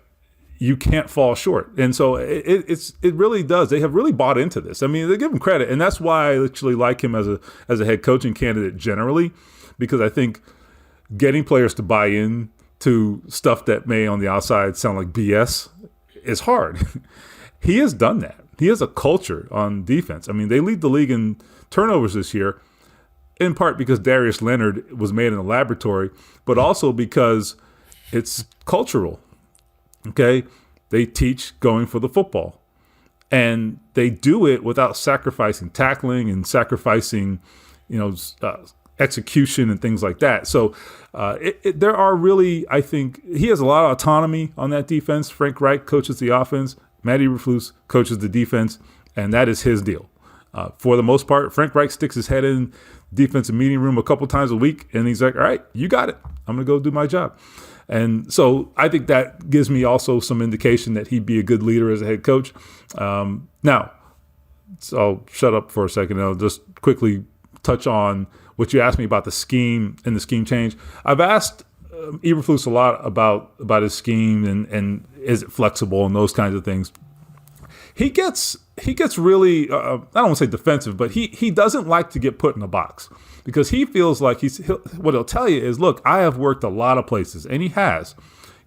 you can't fall short. And so it really does. They have really bought into this. I mean, they give him credit. And that's why I actually like him as a head coaching candidate generally, because I think getting players to buy in to stuff that may on the outside sound like BS is hard. He has done that. He has a culture on defense. I mean, they lead the league in turnovers this year, in part because Darius Leonard was made in a laboratory, but also because it's cultural. Okay? They teach going for the football. And they do it without sacrificing tackling and sacrificing, execution and things like that. So there are really, I think, he has a lot of autonomy on that defense. Frank Reich coaches the offense. Matt Eberflus coaches the defense, and that is his deal. For the most part, Frank Reich sticks his head in defensive meeting room a couple times a week, and he's like, all right, you got it. I'm going to go do my job. And so I think that gives me also some indication that he'd be a good leader as a head coach. Now, so I'll shut up for a second, and I'll just quickly touch on what you asked me about the scheme and the scheme change. I've asked Eberflus a lot about his scheme and is it flexible and those kinds of things. He gets really, I don't want to say defensive, but he doesn't like to get put in a box, because he feels like what he'll tell you is, look, I have worked a lot of places, and he has.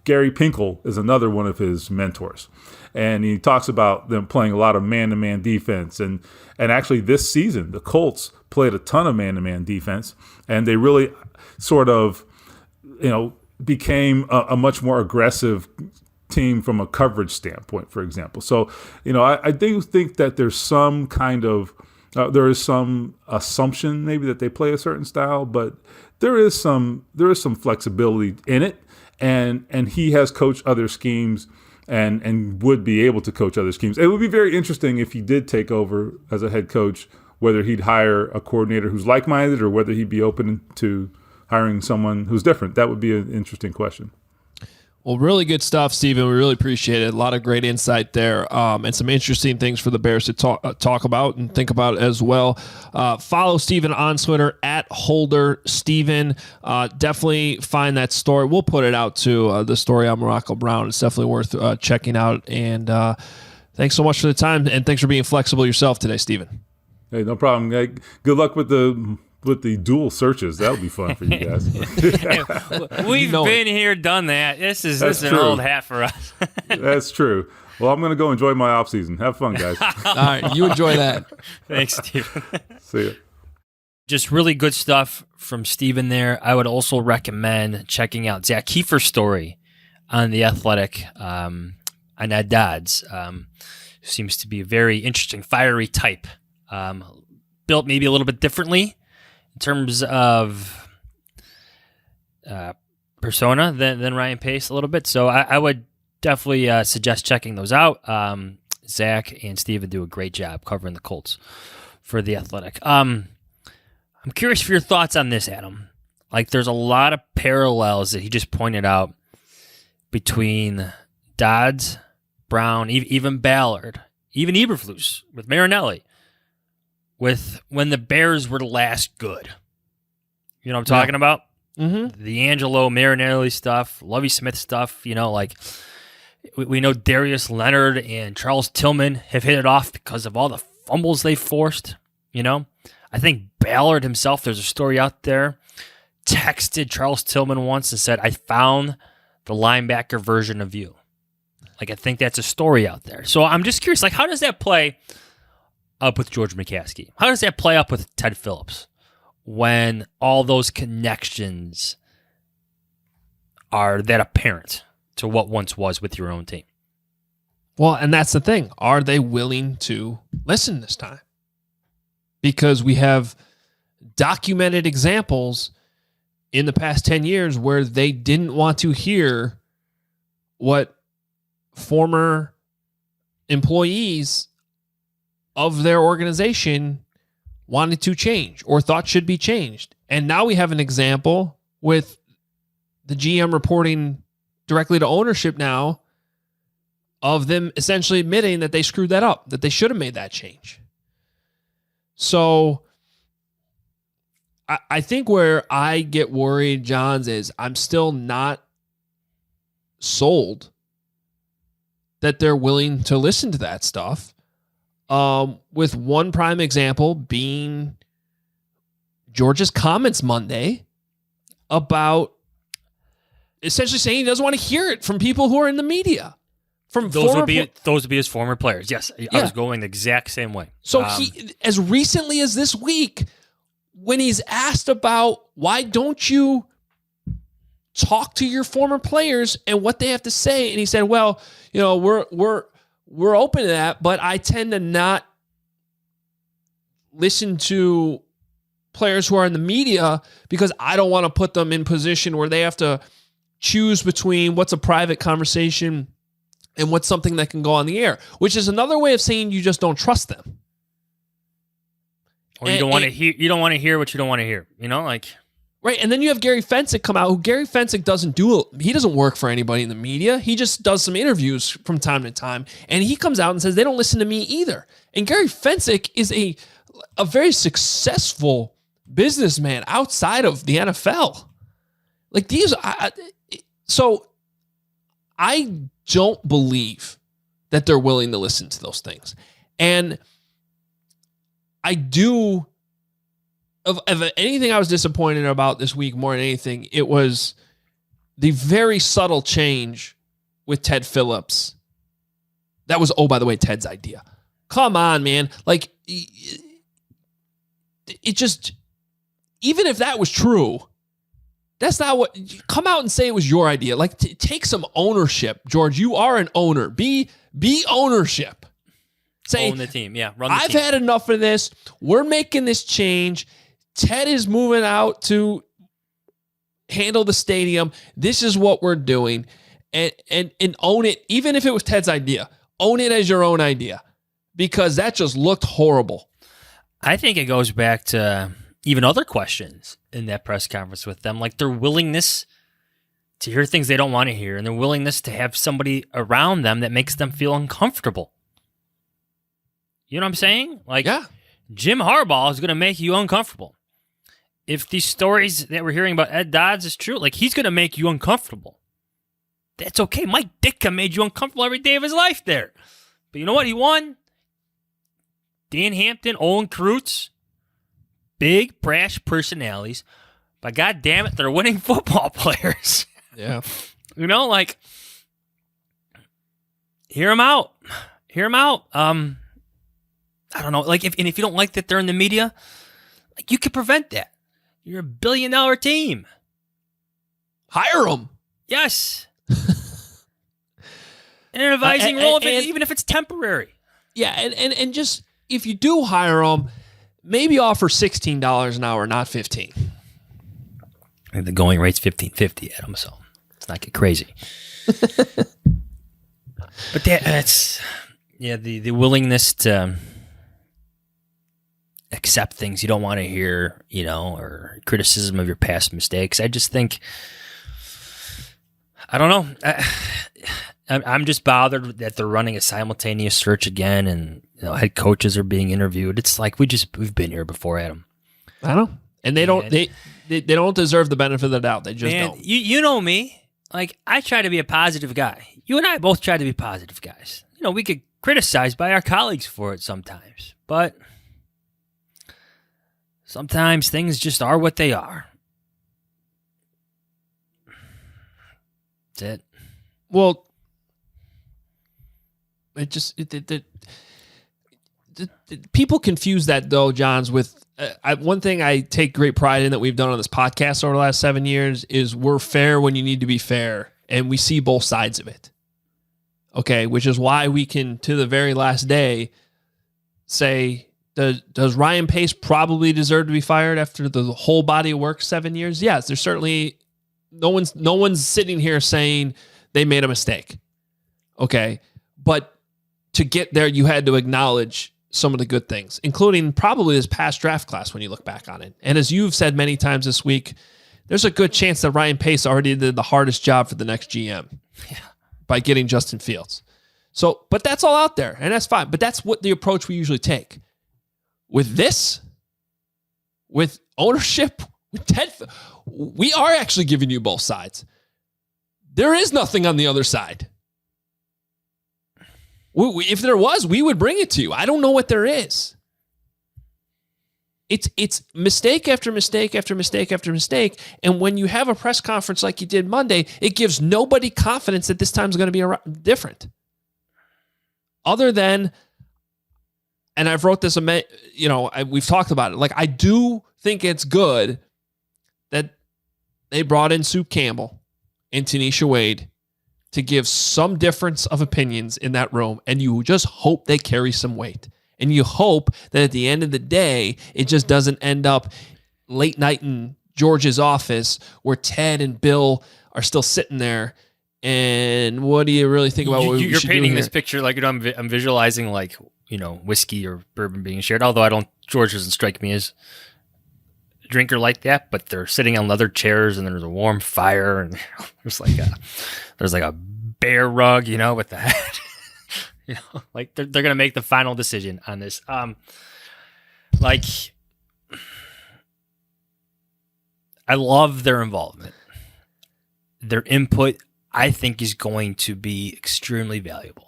Gary Pinkel is another one of his mentors. And he talks about them playing a lot of man-to-man defense. And actually this season, the Colts played a ton of man-to-man defense, and they really sort of, became a much more aggressive team from a coverage standpoint, for example. So, I do think that there's some kind of, there is some assumption maybe that they play a certain style, but there is some flexibility in it. And he has coached other schemes and would be able to coach other schemes. It would be very interesting if he did take over as a head coach, whether he'd hire a coordinator who's like-minded or whether he'd be open to hiring someone who's different. That would be an interesting question. Well, really good stuff, Stephen. We really appreciate it. A lot of great insight there, and some interesting things for the Bears to talk about and think about as well. Follow Stephen on Twitter at Holder Stephen. Definitely find that story. We'll put it out to the story on Morocco Brown. It's definitely worth checking out. And thanks so much for the time, and thanks for being flexible yourself today, Stephen. Hey, no problem. Hey, good luck with the dual searches. That'll be fun for you guys. We've been here, done that. This is an old hat for us. That's true. Well, I'm going to go enjoy my off season. Have fun, guys. All right, you enjoy that. Thanks, Stephen. See ya. Just really good stuff from Stephen there. I would also recommend checking out Zach Kiefer's story on The Athletic on Ed Dodds. Seems to be a very interesting, fiery type. Built maybe a little bit differently in terms of persona than Ryan Pace a little bit. So I would definitely suggest checking those out. Zach and Steven do a great job covering the Colts for The Athletic. I'm curious for your thoughts on this, Adam. Like, there's a lot of parallels that he just pointed out between Dodds, Brown, even Ballard, even Eberflus with Marinelli, with when the Bears were last good. You know what I'm talking about? Mm-hmm. The Angelo Marinelli stuff, Lovie Smith stuff, like we know Darius Leonard and Charles Tillman have hit it off because of all the fumbles they forced, I think Ballard himself, there's a story out there, texted Charles Tillman once and said, I found the linebacker version of you. I think that's a story out there. So I'm just curious, how does that play up with George McCaskey? How does that play up with Ted Phillips when all those connections are that apparent to what once was with your own team? Well, and that's the thing. Are they willing to listen this time? Because we have documented examples in the past 10 years where they didn't want to hear what former employees of their organization wanted to change or thought should be changed. And now we have an example with the GM reporting directly to ownership now of them essentially admitting that they screwed that up, that they should have made that change. So I think where I get worried, Jahns, is I'm still not sold that they're willing to listen to that stuff. With one prime example being George's comments Monday about essentially saying he doesn't want to hear it from people who are in the media. Those would be his former players. Yes, I was going the exact same way. So he, as recently as this week, when he's asked about why don't you talk to your former players and what they have to say, and he said, "Well, we're open to that, but I tend to not listen to players who are in the media because I don't want to put them in position where they have to choose between what's a private conversation and what's something that can go on the air," which is another way of saying you just don't trust them. Or you don't want to hear. You don't want to hear what you don't want to hear. Right, and then you have Gary Fensick come out, who Gary Fensick he doesn't work for anybody in the media. He just does some interviews from time to time, and he comes out and says, they don't listen to me either. And Gary Fensick is a very successful businessman outside of the NFL. So I don't believe that they're willing to listen to those things. And I do... Of anything I was disappointed about this week more than anything, it was the very subtle change with Ted Phillips. That was, by the way, Ted's idea. Come on, man. It just, even if that was true, that's not what, come out and say it was your idea. Take some ownership. George, you are an owner. Be ownership. Say, own the team. Yeah, run the team. I've had enough of this. We're making this change. Ted is moving out to handle the stadium. This is what we're doing. And own it, even if it was Ted's idea. Own it as your own idea. Because that just looked horrible. I think it goes back to even other questions in that press conference with them, like their willingness to hear things they don't want to hear, and their willingness to have somebody around them that makes them feel uncomfortable. You know what I'm saying? Like, Yeah. Jim Harbaugh is going to make you uncomfortable. If these stories that we're hearing about Ed Dodds is true, like, he's going to make you uncomfortable. That's okay. Mike Ditka made you uncomfortable every day of his life there. But you know what? He won. Dan Hampton, Owen Krutz, big, brash personalities. But God damn it, they're winning football players. Yeah. You know, like, hear them out. Hear them out. I don't know. Like, if you don't like that they're in the media, like, you could prevent that. You're a $1 billion team. Hire them. Yes. In an advising role, even if it's temporary. Yeah, and just, if you do hire them, maybe offer $16 an hour, not $15. I think the going rate's $15.50, Adam, so let's not get crazy. But that's, yeah, the willingness to accept things you don't want to hear, you know, or criticism of your past mistakes. I just think, I don't know. I'm just bothered that they're running a simultaneous search again, and, you know, head coaches are being interviewed. It's like we've been here before, Adam. I know, and they don't they don't deserve the benefit of the doubt. They just don't. You know me. Like, I try to be a positive guy. You and I both try to be positive guys. You know, we get criticized by our colleagues for it sometimes, but sometimes things just are what they are. That's it. Well, people confuse that, though, Jahns, with one thing I take great pride in that we've done on this podcast over the last 7 years is we're fair when you need to be fair, and we see both sides of it. Okay, which is why we can, to the very last day, say, does Ryan Pace probably deserve to be fired after the whole body of work 7 years? Yes, there's certainly no one's sitting here saying they made a mistake. Okay, but to get there, you had to acknowledge some of the good things, including probably this past draft class when you look back on it. And as you've said many times this week, there's a good chance that Ryan Pace already did the hardest job for the next GM by getting Justin Fields. So, but that's all out there, and that's fine. But that's what the approach we usually take. With this, with ownership, with Ted, we are actually giving you both sides. There is nothing on the other side. If there was, we would bring it to you. I don't know what there is. It's mistake after mistake after mistake after mistake. And when you have a press conference like you did Monday, it gives nobody confidence that this time's going to be different. Other than, and I've wrote this, we've talked about it. Like, I do think it's good that they brought in Sue Campbell and Tanisha Wade to give some difference of opinions in that room, and you just hope they carry some weight. And you hope that at the end of the day, it just doesn't end up late night in George's office where Ted and Bill are still sitting there. And what do you really think about what we should do here? You're painting this picture like, I'm visualizing, like, whiskey or bourbon being shared. Although George doesn't strike me as a drinker like that, but they're sitting on leather chairs and there's a warm fire and there's like a bear rug, with the hat. Like they're gonna make the final decision on this. Like, I love their involvement. Their input, I think, is going to be extremely valuable.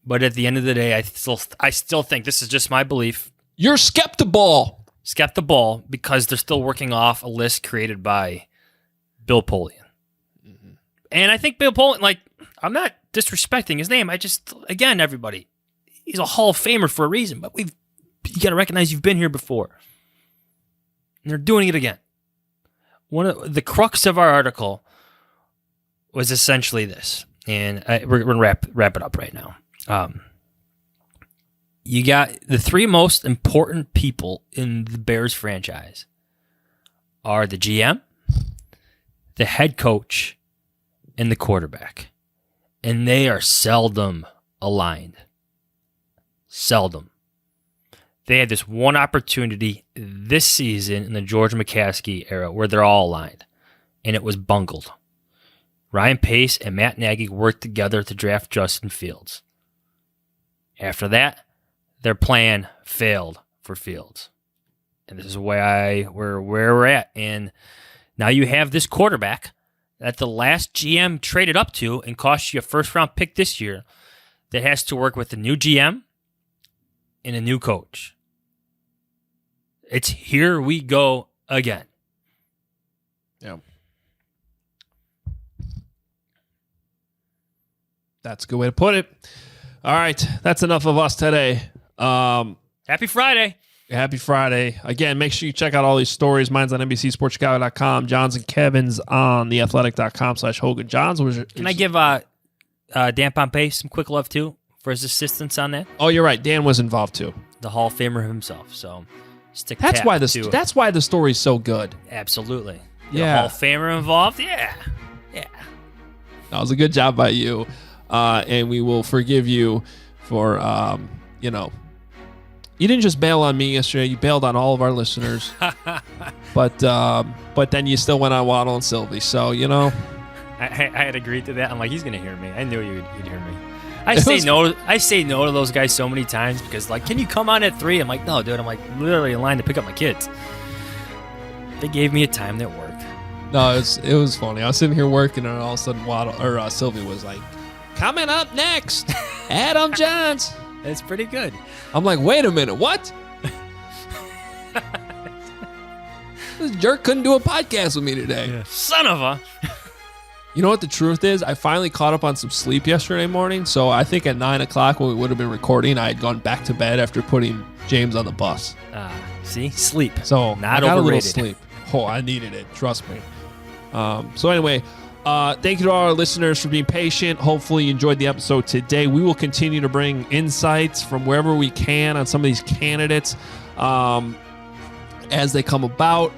But at the end of the day, I still think, this is just my belief. You're skeptical because they're still working off a list created by Bill Polian. Mm-hmm. And I think Bill Polian, I'm not disrespecting his name. I just, again, everybody, he's a Hall of Famer for a reason, but you got to recognize you've been here before. And they're doing it again. One of the crux of our article was essentially this, and we're going to wrap it up right now. You got the three most important people in the Bears franchise are the GM, the head coach, and the quarterback. And they are seldom aligned. Seldom. They had this one opportunity this season in the George McCaskey era where they're all aligned, and it was bungled. Ryan Pace and Matt Nagy worked together to draft Justin Fields. After that, their plan failed for Fields. And this is where we're at. And now you have this quarterback that the last GM traded up to and cost you a first-round pick this year that has to work with a new GM and a new coach. It's here we go again. Yeah. That's a good way to put it. All right. That's enough of us today. Happy Friday. Happy Friday. Again, make sure you check out all these stories. Mine's on NBCSportsChicago.com. Jahns and Kevin's on theathletic.com/Hoge and Jahns. Can I give Dan Pompey some quick love, too, for his assistance on that? Oh, you're right. Dan was involved, too. The Hall of Famer himself. So stick That's why the story's so good. Absolutely. Yeah. The Hall of Famer involved? Yeah. That was a good job by you. And we will forgive you for, you didn't just bail on me yesterday. You bailed on all of our listeners. but then you still went on Waddle and Sylvie. So, I had agreed to that. I'm like, he's going to hear me. I knew you'd hear me. I say no to those guys so many times because, like, can you come on at 3? I'm like, no, dude. I'm like literally in line to pick up my kids. They gave me a time that worked. No, it was funny. I was sitting here working, and all of a sudden Sylvie was like, coming up next, Adam Jahns. It's pretty good. I'm like, wait a minute, what? This jerk couldn't do a podcast with me today. Yeah. Son of a... You know what the truth is? I finally caught up on some sleep yesterday morning, so I think at 9 o'clock when we would have been recording, I had gone back to bed after putting James on the bus. See? Sleep. So Not I got overrated. a little sleep. Oh, I needed it. Trust me. So anyway, thank you to all our listeners for being patient. Hopefully you enjoyed the episode today. We will continue to bring insights from wherever we can on some of these candidates as they come about.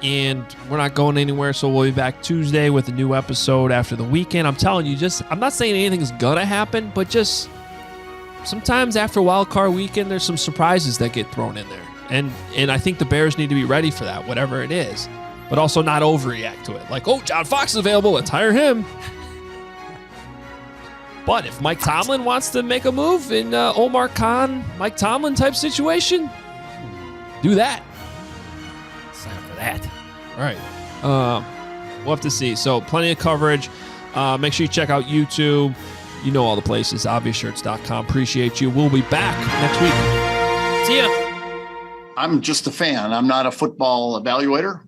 And we're not going anywhere, so we'll be back Tuesday with a new episode after the weekend. I'm telling you, I'm not saying anything's going to happen, but just sometimes after Wild Card Weekend, there's some surprises that get thrown in there. And I think the Bears need to be ready for that, whatever it is. But also not overreact to it. Like, oh, John Fox is available. Let's hire him. But if Mike Tomlin wants to make a move in Omar Khan, Mike Tomlin type situation, do that. Sign up for that. All right. We'll have to see. So plenty of coverage. Make sure you check out YouTube. You know all the places. Obviousshirts.com. Appreciate you. We'll be back next week. See ya. I'm just a fan. I'm not a football evaluator.